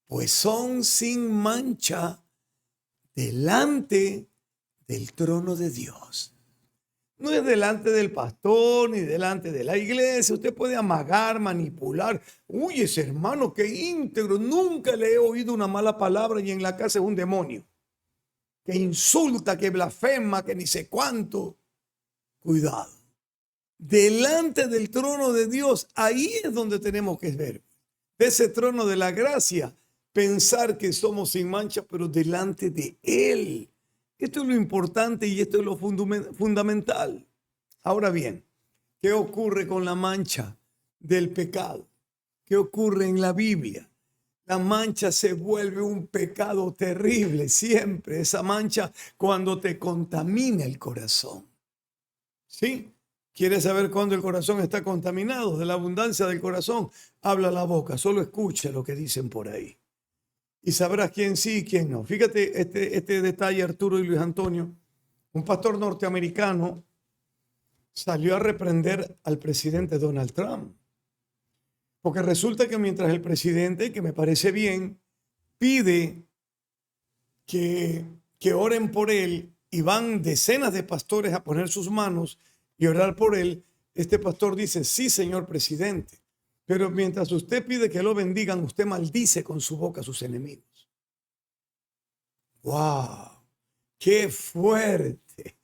S2: Pues son sin mancha delante del trono de Dios. No es delante del pastor ni delante de la iglesia. Usted puede amagar, manipular. Uy, ese hermano, qué íntegro. Nunca le he oído una mala palabra y en la casa es un demonio. Que insulta, que blasfema, que ni sé cuánto. Cuidado. Delante del trono de Dios, ahí es donde tenemos que ver. De ese trono de la gracia, pensar que somos sin mancha, pero delante de Él. Esto es lo importante y esto es lo fundamental. Ahora bien, ¿qué ocurre con la mancha del pecado? ¿Qué ocurre en la Biblia? La mancha se vuelve un pecado terrible siempre. Esa mancha cuando te contamina el corazón. ¿Sí? ¿Quieres saber cuándo el corazón está contaminado? De la abundancia del corazón habla la boca. Solo escucha lo que dicen por ahí. Y sabrás quién sí y quién no. Fíjate este detalle, Arturo y Luis Antonio. Un pastor norteamericano salió a reprender al presidente Donald Trump. Porque resulta que mientras el presidente, que me parece bien, pide que oren por él y van decenas de pastores a poner sus manos y orar por él, este pastor dice, sí, señor presidente. Pero mientras usted pide que lo bendigan, usted maldice con su boca a sus enemigos. ¡Wow! ¡Qué fuerte!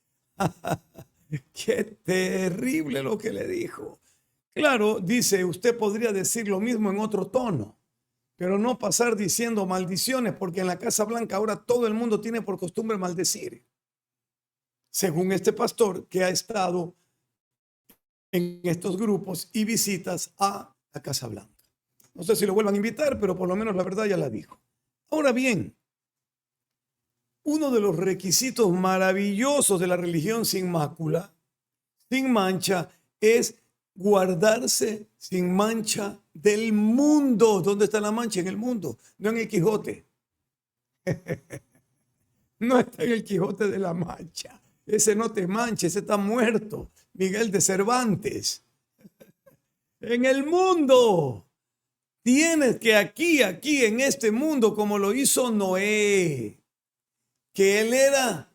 S2: ¡Qué terrible lo que le dijo! Claro, dice, usted podría decir lo mismo en otro tono, pero no pasar diciendo maldiciones, porque en la Casa Blanca ahora todo el mundo tiene por costumbre maldecir. Según este pastor que ha estado en estos grupos y visitas a la Casa Blanca. No sé si lo vuelvan a invitar, pero por lo menos la verdad ya la dijo. Ahora bien, uno de los requisitos maravillosos de la religión sin mácula, sin mancha, es guardarse sin mancha del mundo. ¿Dónde está la mancha? En el mundo, no en el Quijote. No está en el Quijote de la Mancha. Ese no te mancha, ese está muerto. Miguel de Cervantes. En el mundo. Tienes que aquí en este mundo, como lo hizo Noé, que él era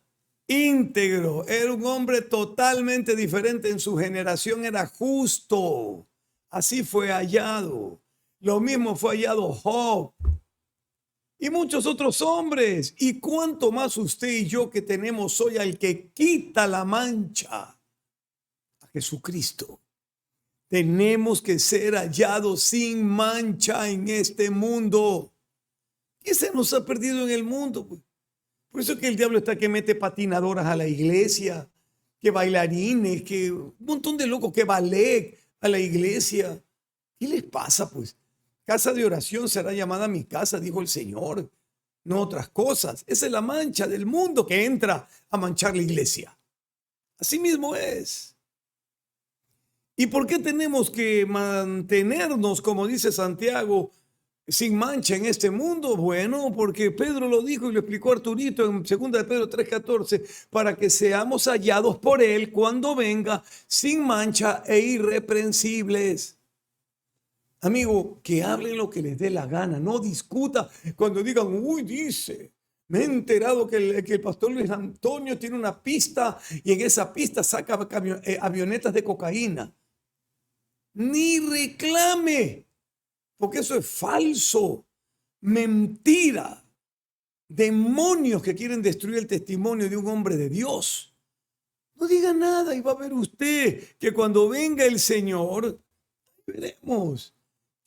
S2: íntegro, era un hombre totalmente diferente en su generación, era justo. Así fue hallado. Lo mismo fue hallado Job y muchos otros hombres. Y cuánto más usted y yo que tenemos hoy al que quita la mancha, a Jesucristo. Tenemos que ser hallados sin mancha en este mundo. ¿Qué se nos ha perdido en el mundo? Por eso es que el diablo está que mete patinadoras a la iglesia, que bailarines, que un montón de locos, que ballet a la iglesia. ¿Qué les pasa, pues? Casa de oración será llamada mi casa, dijo el Señor, no otras cosas. Esa es la mancha del mundo que entra a manchar la iglesia. Así mismo es. ¿Y por qué tenemos que mantenernos, como dice Santiago, sin mancha en este mundo? Bueno, porque Pedro lo dijo y lo explicó Arturito en 2 de Pedro 3:14, para que seamos hallados por él cuando venga sin mancha e irreprensibles. Amigo, que hablen lo que les dé la gana, no discuta cuando digan, uy, dice, me he enterado que el pastor Luis Antonio tiene una pista y en esa pista saca avionetas de cocaína. Ni reclame, porque eso es falso, mentira, demonios que quieren destruir el testimonio de un hombre de Dios. No diga nada y va a ver usted que cuando venga el Señor, veremos.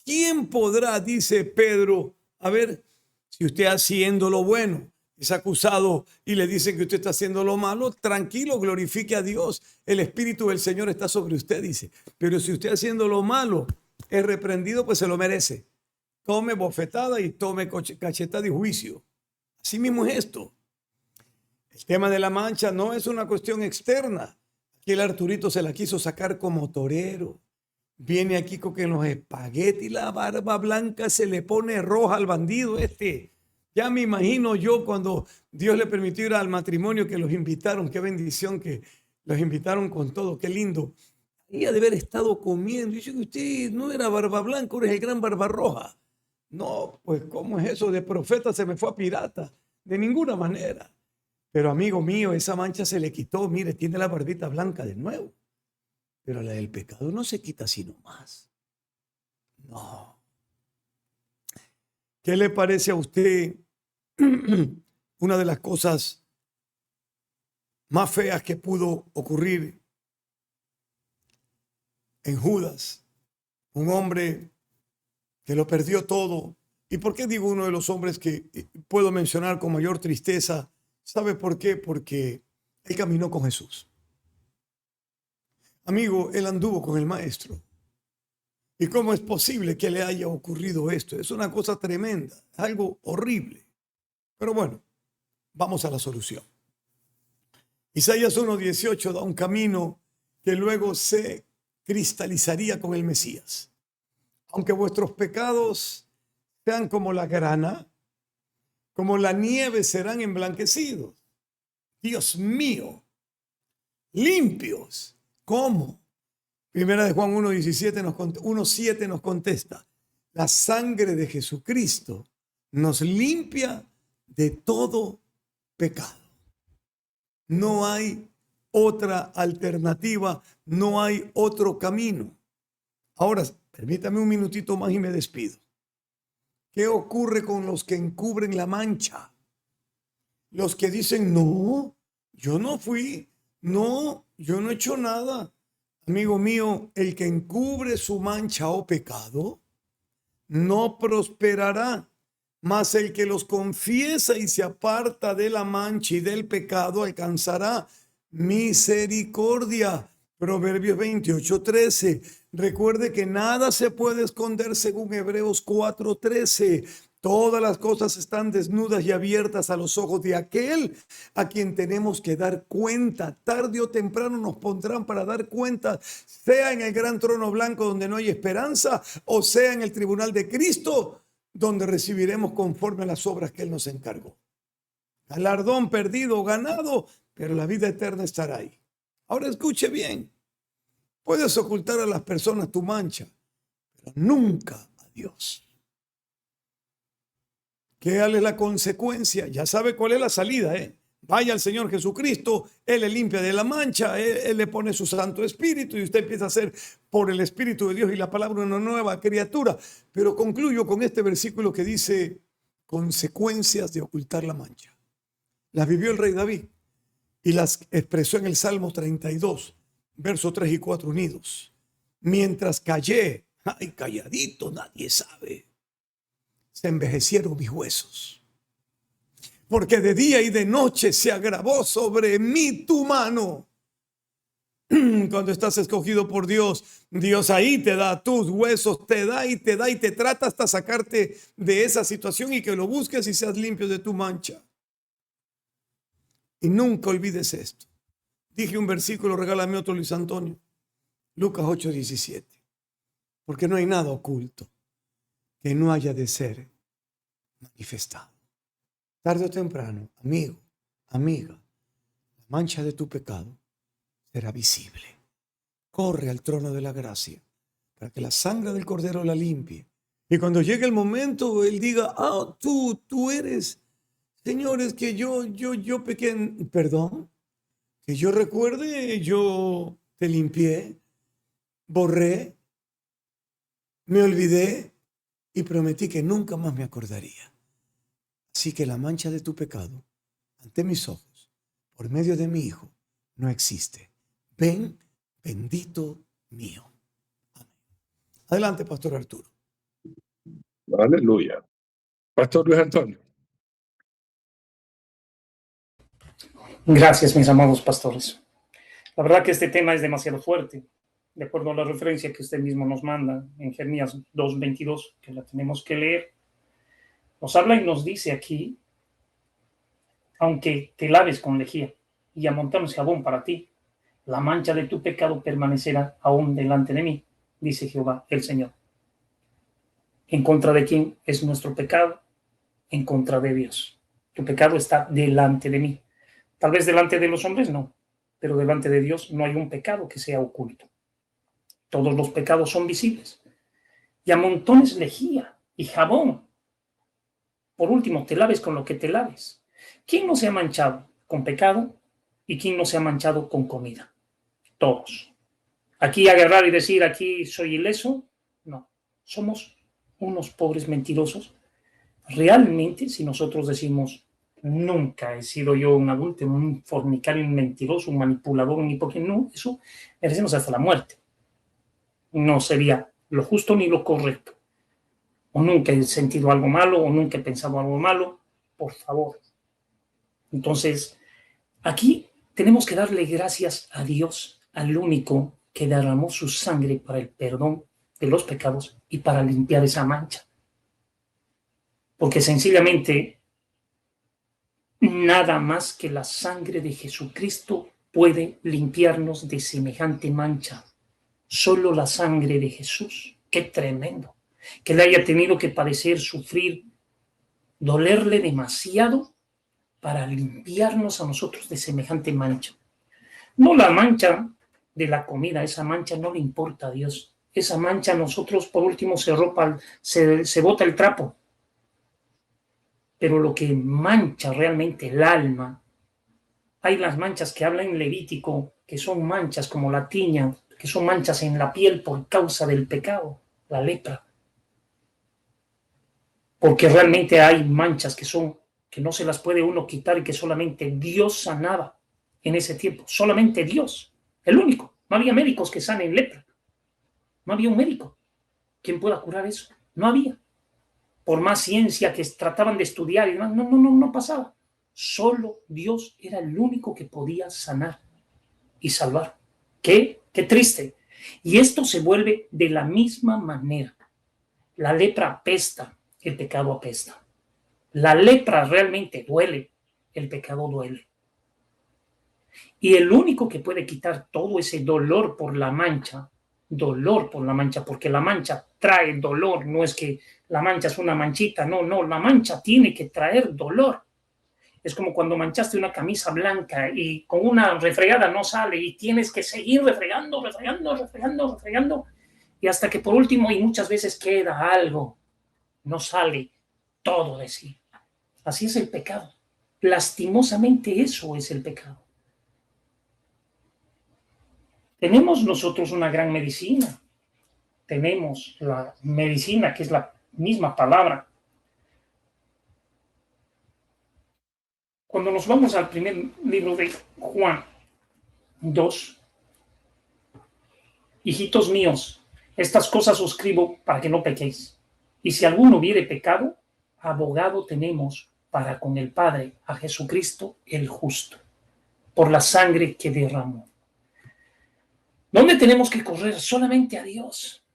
S2: ¿Quién podrá, dice Pedro, a ver, si usted haciendo lo bueno es acusado y le dicen que usted está haciendo lo malo, tranquilo, glorifique a Dios. El Espíritu del Señor está sobre usted, dice. Pero si usted haciendo lo malo es reprendido, pues se lo merece. Tome bofetada y tome cachetada y juicio. Así mismo es esto. El tema de la mancha no es una cuestión externa. Aquí el Arturito se la quiso sacar como torero. Viene aquí con que en los espaguetis la barba blanca se le pone roja al bandido este. Ya me imagino yo cuando Dios le permitió ir al matrimonio que los invitaron. Qué bendición que los invitaron con todo. Qué lindo. Y ha de haber estado comiendo. Y yo, usted no era barba blanca, ahora es el gran barba roja. No, pues ¿cómo es eso? De profeta se me fue a pirata. De ninguna manera. Pero amigo mío, esa mancha se le quitó. Mire, tiene la barbita blanca de nuevo. Pero la del pecado no se quita así nomás. No. ¿Qué le parece a usted una de las cosas más feas que pudo ocurrir en Judas? Un hombre que lo perdió todo. ¿Y por qué digo uno de los hombres que puedo mencionar con mayor tristeza? ¿Sabe por qué? Porque él caminó con Jesús. Amigo, él anduvo con el maestro. ¿Y cómo es posible que le haya ocurrido esto? Es una cosa tremenda, algo horrible. Pero bueno, vamos a la solución. Isaías 1:18 da un camino que luego se cristalizaría con el Mesías. Aunque vuestros pecados sean como la grana, como la nieve serán emblanquecidos. Dios mío, limpios. ¿Cómo? Primera de Juan 1:7 nos contesta, la sangre de Jesucristo nos limpia de todo pecado. No hay otra alternativa, no hay otro camino. Ahora, permítame un minutito más y me despido. ¿Qué ocurre con los que encubren la mancha? Los que dicen, no, yo no fui, no, yo no he hecho nada. Amigo mío, el que encubre su mancha o pecado no prosperará, mas el que los confiesa y se aparta de la mancha y del pecado alcanzará misericordia. Proverbios 28:13. Recuerde que nada se puede esconder según Hebreos 4:13. Todas las cosas están desnudas y abiertas a los ojos de aquel a quien tenemos que dar cuenta. Tarde o temprano nos pondrán para dar cuenta, sea en el gran trono blanco donde no hay esperanza, o sea en el tribunal de Cristo, donde recibiremos conforme a las obras que Él nos encargó. Galardón perdido o ganado, pero la vida eterna estará ahí. Ahora escuche bien. Puedes ocultar a las personas tu mancha, pero nunca a Dios. ¿Qué es la consecuencia? Ya sabe cuál es la salida, ¿eh? Vaya al Señor Jesucristo, Él le limpia de la mancha, Él le pone su Santo Espíritu y usted empieza a ser por el Espíritu de Dios y la palabra una nueva criatura. Pero concluyo con este versículo que dice consecuencias de ocultar la mancha. Las vivió el rey David y las expresó en el Salmo 32, versos 3 y 4 unidos. Mientras callé, ay, calladito, nadie sabe. Se envejecieron mis huesos, porque de día y de noche se agravó sobre mí tu mano. Cuando estás escogido por Dios, Dios ahí te da tus huesos, te da y te trata hasta sacarte de esa situación y que lo busques y seas limpio de tu mancha. Y nunca olvides esto. Dije un versículo, regálame otro, Luis Antonio. Lucas 8:17. Porque no hay nada oculto que no haya de ser manifestado. Tarde o temprano, amigo, amiga, la mancha de tu pecado será visible. Corre al trono de la gracia para que la sangre del Cordero la limpie. Y cuando llegue el momento, Él diga, tú eres, señores, que yo pequé, perdón, que yo recuerde, yo te limpié, borré, me olvidé y prometí que nunca más me acordaría. Así que la mancha de tu pecado ante mis ojos, por medio de mi Hijo, no existe. Ven, bendito mío. Amén. Adelante, Pastor Arturo.
S1: Aleluya. Pastor Luis Antonio.
S3: Gracias, mis amados pastores. La verdad que este tema es demasiado fuerte, de acuerdo a la referencia que usted mismo nos manda en Jeremías 2:22, que la tenemos que leer. Nos habla y nos dice aquí, aunque te laves con lejía y amontamos jabón para ti, la mancha de tu pecado permanecerá aún delante de mí, dice Jehová el Señor. ¿En contra de quién es nuestro pecado? En contra de Dios. Tu pecado está delante de mí. Tal vez delante de los hombres no, pero delante de Dios no hay un pecado que sea oculto. Todos los pecados son visibles. Y a montones lejía y jabón. Por último, te laves con lo que te laves. ¿Quién no se ha manchado con pecado y quién no se ha manchado con comida? Todos. Aquí agarrar y decir, aquí soy ileso, no. Somos unos pobres mentirosos. Realmente, si nosotros decimos, nunca he sido yo un adulto, un fornicario, un mentiroso, un manipulador, un hipócrita, no, eso merecemos hasta la muerte. No sería lo justo ni lo correcto. O nunca he sentido algo malo, o nunca he pensado algo malo, por favor. Entonces, aquí tenemos que darle gracias a Dios, al único que derramó su sangre para el perdón de los pecados y para limpiar esa mancha. Porque sencillamente nada más que la sangre de Jesucristo puede limpiarnos de semejante mancha. Solo la sangre de Jesús. Qué tremendo. Que le haya tenido que padecer, sufrir, dolerle demasiado para limpiarnos a nosotros de semejante mancha. No la mancha de la comida, esa mancha no le importa a Dios. Esa mancha a nosotros por último se bota el trapo. Pero lo que mancha realmente el alma, hay las manchas que habla en Levítico, que son manchas como la tiña, que son manchas en la piel por causa del pecado, la lepra. Porque realmente hay manchas que no se las puede uno quitar y que solamente Dios sanaba en ese tiempo. Solamente Dios, el único. No había médicos que sanen lepra. No había un médico quien pueda curar eso. No había. Por más ciencia que trataban de estudiar y demás, no pasaba. Solo Dios era el único que podía sanar y salvar. Qué triste. Y esto se vuelve de la misma manera. La lepra apesta, el pecado apesta. La lepra realmente duele, el pecado duele. Y el único que puede quitar todo ese dolor por la mancha, porque la mancha trae dolor, no es que la mancha es una manchita, no, la mancha tiene que traer dolor. Es como cuando manchaste una camisa blanca y con una refregada no sale y tienes que seguir refregando y hasta que por último y muchas veces queda algo, no sale todo de sí. Así es el pecado. Lastimosamente eso es el pecado. Tenemos nosotros una gran medicina. Tenemos la medicina, que es la misma palabra. Cuando nos vamos al primer libro de Juan 2, hijitos míos, estas cosas os escribo para que no pequéis. Y si alguno hubiere pecado, abogado tenemos para con el Padre, a Jesucristo el justo, por la sangre que derramó. ¿Dónde tenemos que correr? Solamente a Dios.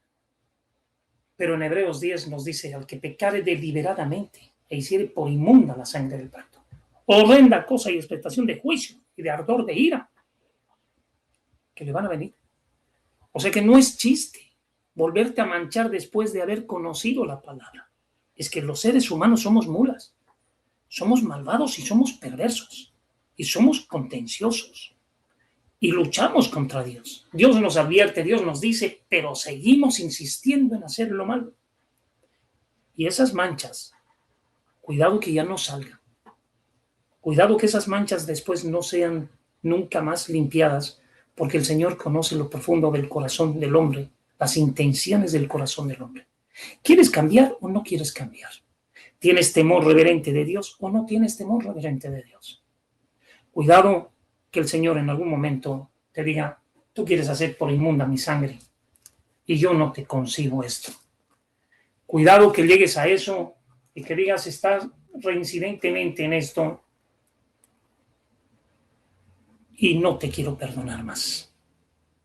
S3: Pero en Hebreos 10 nos dice, al que pecare deliberadamente e hiciere por inmunda la sangre del pacto, horrenda cosa y expectación de juicio y de ardor de ira, que le van a venir. O sea que no es chiste volverte a manchar después de haber conocido la palabra. Es que los seres humanos somos mulas, somos malvados y somos perversos, y somos contenciosos, y luchamos contra Dios. Dios nos advierte, Dios nos dice, pero seguimos insistiendo en hacer lo malo. Y esas manchas, cuidado que ya no salgan. Cuidado que esas manchas después no sean nunca más limpiadas, porque el Señor conoce lo profundo del corazón del hombre, las intenciones del corazón del hombre. ¿Quieres cambiar o no quieres cambiar? ¿Tienes temor reverente de Dios o no tienes temor reverente de Dios? Cuidado que el Señor en algún momento te diga, tú quieres hacer por inmunda mi sangre y yo no te concibo esto. Cuidado que llegues a eso y que digas, estás reincidentemente en esto y no te quiero perdonar más.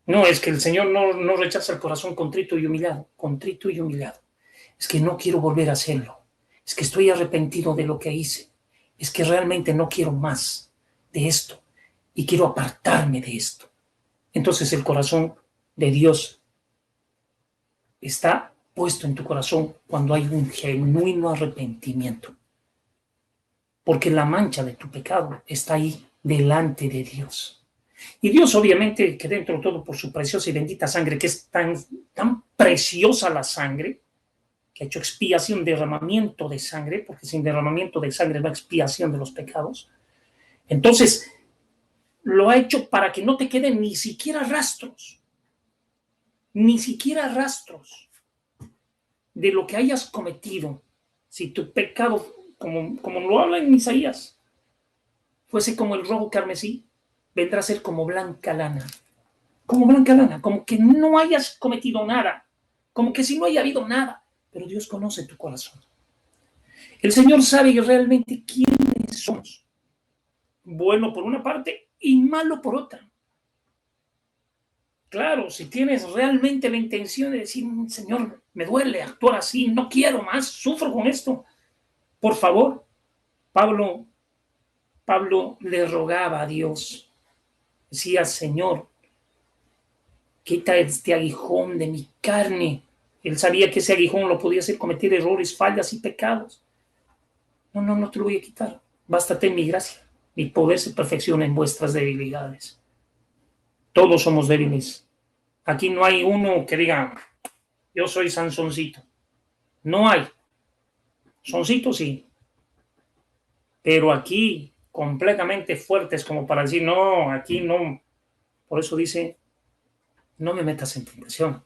S3: No, es que el Señor no rechaza el corazón contrito y humillado. Es que no quiero volver a hacerlo. Es que estoy arrepentido de lo que hice. Es que realmente no quiero más de esto y quiero apartarme de esto. Entonces el corazón de Dios está puesto en tu corazón cuando hay un genuino arrepentimiento. Porque la mancha de tu pecado está ahí delante de Dios. Y Dios obviamente que dentro de todo por su preciosa y bendita sangre, que es tan preciosa la sangre, que ha hecho expiación, derramamiento de sangre, porque sin derramamiento de sangre no hay expiación de los pecados. Entonces, lo ha hecho para que no te queden ni siquiera rastros de lo que hayas cometido. Si tu pecado, como lo habla en Isaías, fuese como el rojo carmesí, vendrá a ser como blanca lana, como que no hayas cometido nada, como que si no haya habido nada, pero Dios conoce tu corazón. El Señor sabe realmente quiénes somos, bueno por una parte y malo por otra. Claro, si tienes realmente la intención de decir, Señor, me duele actuar así, no quiero más, sufro con esto, por favor. Pablo le rogaba a Dios, decía, Señor, quita este aguijón de mi carne. Él sabía que ese aguijón lo podía hacer cometer errores, fallas y pecados. No te lo voy a quitar. Bástate en mi gracia. Mi poder se perfecciona en vuestras debilidades. Todos somos débiles. Aquí no hay uno que diga, yo soy Sansoncito. No hay. Soncito sí. Pero aquí completamente fuertes como para decir, no, aquí no. Por eso dice, no me metas en tentación.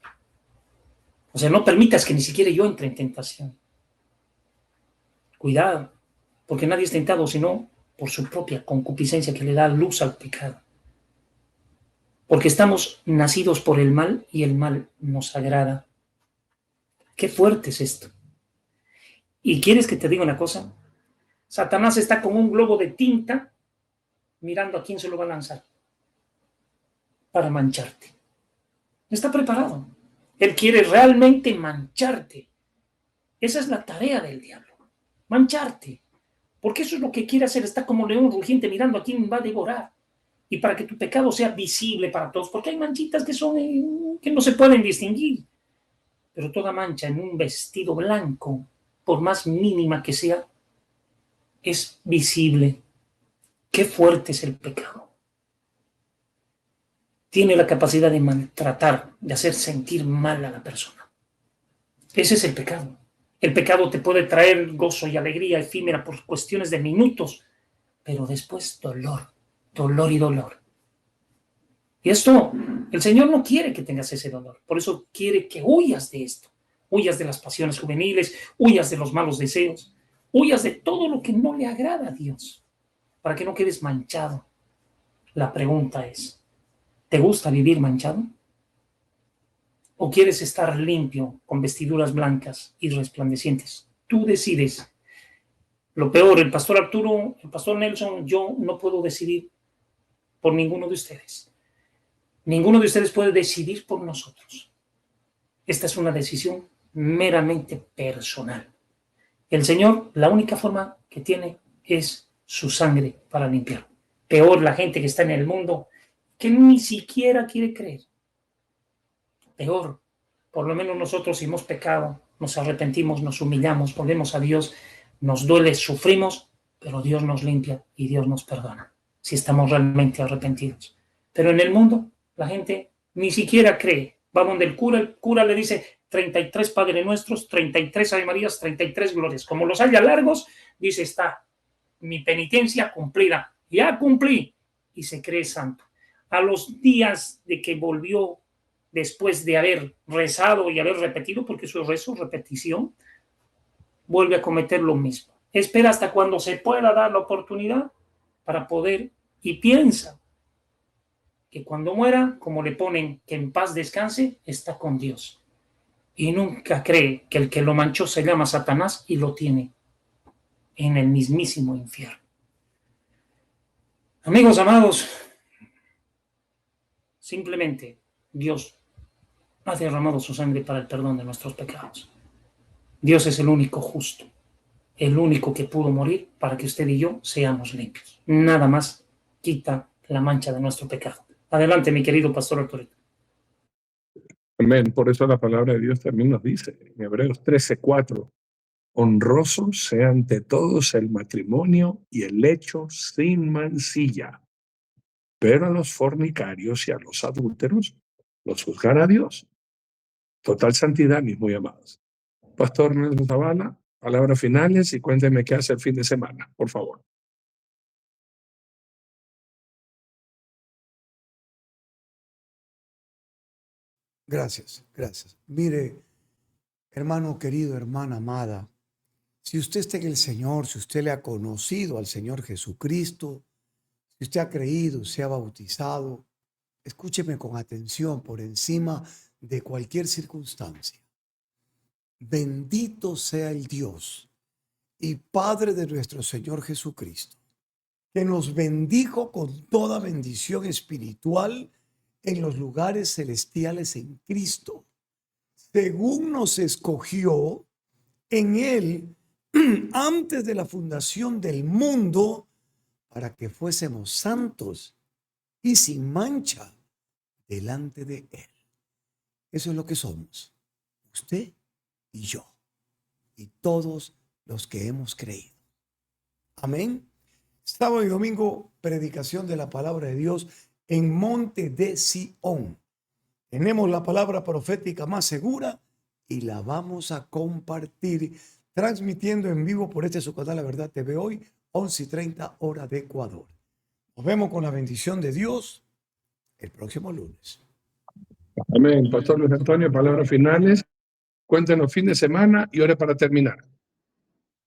S3: O sea, no permitas que ni siquiera yo entre en tentación. Cuidado, porque nadie es tentado sino por su propia concupiscencia que le da luz al pecado. Porque estamos nacidos por el mal y el mal nos agrada. Qué fuerte es esto. ¿Y quieres que te diga una cosa? Satanás está con un globo de tinta mirando a quién se lo va a lanzar para mancharte. Está preparado. Él quiere realmente mancharte. Esa es la tarea del diablo. Mancharte. Porque eso es lo que quiere hacer. Está como león rugiente mirando a quién va a devorar. Y para que tu pecado sea visible para todos. Porque hay manchitas que no se pueden distinguir. Pero toda mancha en un vestido blanco, por más mínima que sea, es visible. Qué fuerte es el pecado. Tiene la capacidad de maltratar, de hacer sentir mal a la persona. Ese es el pecado. El pecado te puede traer gozo y alegría efímera por cuestiones de minutos, pero después dolor y dolor. Y esto, el Señor no quiere que tengas ese dolor. Por eso quiere que huyas de esto. Huyas de las pasiones juveniles, huyas de los malos deseos, huyas de todo lo que no le agrada a Dios, para que no quedes manchado. La pregunta es, ¿te gusta vivir manchado? ¿O quieres estar limpio con vestiduras blancas y resplandecientes? Tú decides. Lo peor, el pastor Arturo, el pastor Nelson, yo no puedo decidir por ninguno de ustedes. Ninguno de ustedes puede decidir por nosotros. Esta es una decisión meramente personal. El Señor, la única forma que tiene es su sangre para limpiar. Peor la gente que está en el mundo que ni siquiera quiere creer. Peor, por lo menos nosotros si hemos pecado, nos arrepentimos, nos humillamos, volvemos a Dios, nos duele, sufrimos, pero Dios nos limpia y Dios nos perdona, si estamos realmente arrepentidos. Pero en el mundo, la gente ni siquiera cree. Va donde el cura le dice 33 Padre Nuestros, 33 Ave Marías, 33 Glorias. Como los haya largos, dice, está mi penitencia cumplida, ya cumplí, y se cree santo. A los días de que volvió, después de haber rezado y haber repetido, porque eso es rezo, repetición, vuelve a cometer lo mismo. Espera hasta cuando se pueda dar la oportunidad para poder, y piensa que cuando muera, como le ponen que en paz descanse, está con Dios. Y nunca cree que el que lo manchó se llama Satanás y lo tiene en el mismísimo infierno. Amigos amados, simplemente Dios ha derramado su sangre para el perdón de nuestros pecados. Dios es el único justo, el único que pudo morir para que usted y yo seamos limpios. Nada más quita la mancha de nuestro pecado. Adelante, mi querido pastor Arturito.
S1: Amén. Por eso la palabra de Dios también nos dice en Hebreos 13:4, honroso sea ante todos el matrimonio y el lecho sin mancilla, pero a los fornicarios y a los adúlteros los juzgará Dios. Total santidad, mis muy amados. Pastor Nelson Zavala, palabras finales y cuénteme qué hace el fin de semana, por favor.
S2: Gracias, gracias. Mire, hermano querido, hermana amada, si usted está en el Señor, si usted le ha conocido al Señor Jesucristo, si usted ha creído, se ha bautizado, escúcheme con atención por encima de cualquier circunstancia. Bendito sea el Dios y Padre de nuestro Señor Jesucristo, que nos bendijo con toda bendición espiritual en los lugares celestiales en Cristo, según nos escogió en Él antes de la fundación del mundo, para que fuésemos santos y sin mancha delante de Él. Eso es lo que somos, usted y yo, y todos los que hemos creído. Amén. Sábado y domingo, predicación de la palabra de Dios en Monte de Sión. Tenemos la palabra profética más segura y la vamos a compartir transmitiendo en vivo por su canal La Verdad TV hoy, 11:30 hora de Ecuador. Nos vemos con la bendición de Dios el próximo lunes.
S1: Amén. Pastor Luis Antonio, palabras finales. Cuéntenos fin de semana y ore para terminar.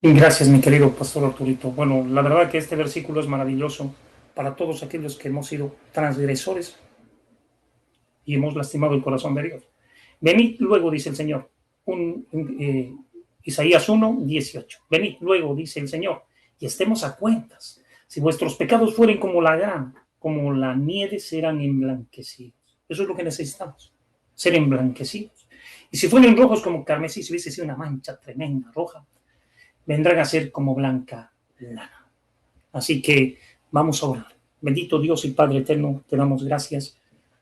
S3: Gracias, mi querido pastor Arturito. Bueno, la verdad que este versículo es maravilloso para todos aquellos que hemos sido transgresores y hemos lastimado el corazón de Dios. Venid luego, dice el Señor. Isaías 1:18. Venid luego, dice el Señor, y estemos a cuentas. Si vuestros pecados fueren como la nieve, serán emblanquecidos. Eso es lo que necesitamos, ser emblanquecidos. Y si fueren rojos como carmesí, si hubiese sido una mancha tremenda, roja, vendrán a ser como blanca lana. Así que vamos a orar. Bendito Dios y Padre eterno, te damos gracias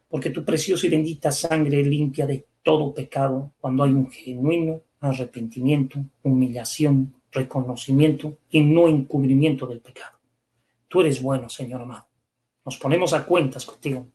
S3: porque tu preciosa y bendita sangre limpia de todo pecado cuando hay un genuino arrepentimiento, humillación, reconocimiento y no encubrimiento del pecado. Tú eres bueno, Señor amado. Nos ponemos a cuentas contigo.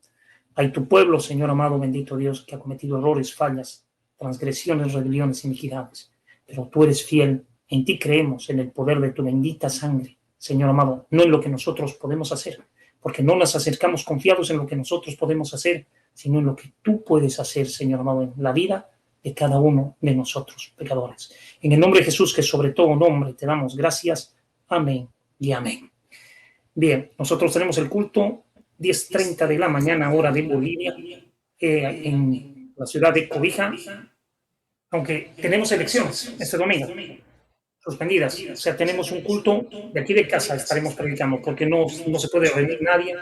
S3: Hay tu pueblo, Señor amado, bendito Dios, que ha cometido errores, fallas, transgresiones, rebeliones, iniquidades. Pero tú eres fiel. En ti creemos, en el poder de tu bendita sangre, Señor amado, no en lo que nosotros podemos hacer, porque no nos acercamos confiados en lo que nosotros podemos hacer, sino en lo que tú puedes hacer, Señor amado, en la vida de cada uno de nosotros, pecadores. En el nombre de Jesús, que sobre todo nombre te damos gracias. Amén y amén. Bien, nosotros tenemos el culto 10:30 de la mañana, hora de Bolivia, en la ciudad de Cobija, aunque tenemos elecciones este domingo suspendidas, o sea, tenemos un culto de aquí de casa, estaremos predicando, porque no se puede reunir nadie,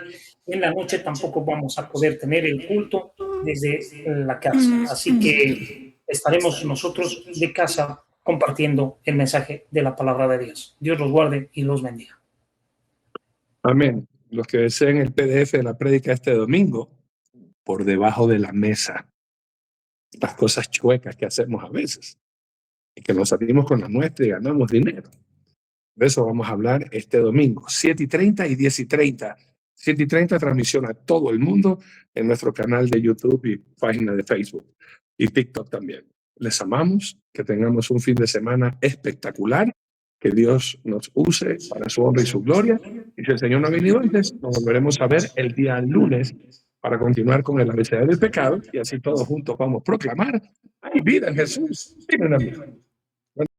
S3: y en la noche tampoco vamos a poder tener el culto desde la casa, así que estaremos nosotros de casa compartiendo el mensaje de la palabra de Dios. Dios los guarde y los bendiga.
S1: Amén. los que deseen el PDF de la prédica este domingo, por debajo de la mesa. Las cosas chuecas que hacemos a veces. Y que nos salimos con la nuestra y ganamos dinero. De eso vamos a hablar este domingo, 7:30 y 10:30. 7:30 transmisión a todo el mundo en nuestro canal de YouTube y página de Facebook y TikTok también. Les amamos, que tengamos un fin de semana espectacular, que Dios nos use para su honra y su gloria. Y si el Señor no ha venido antes, nos volveremos a ver el día lunes para continuar con el abecedario del pecado y así todos juntos vamos a proclamar: hay vida en Jesús. Tienen amigos.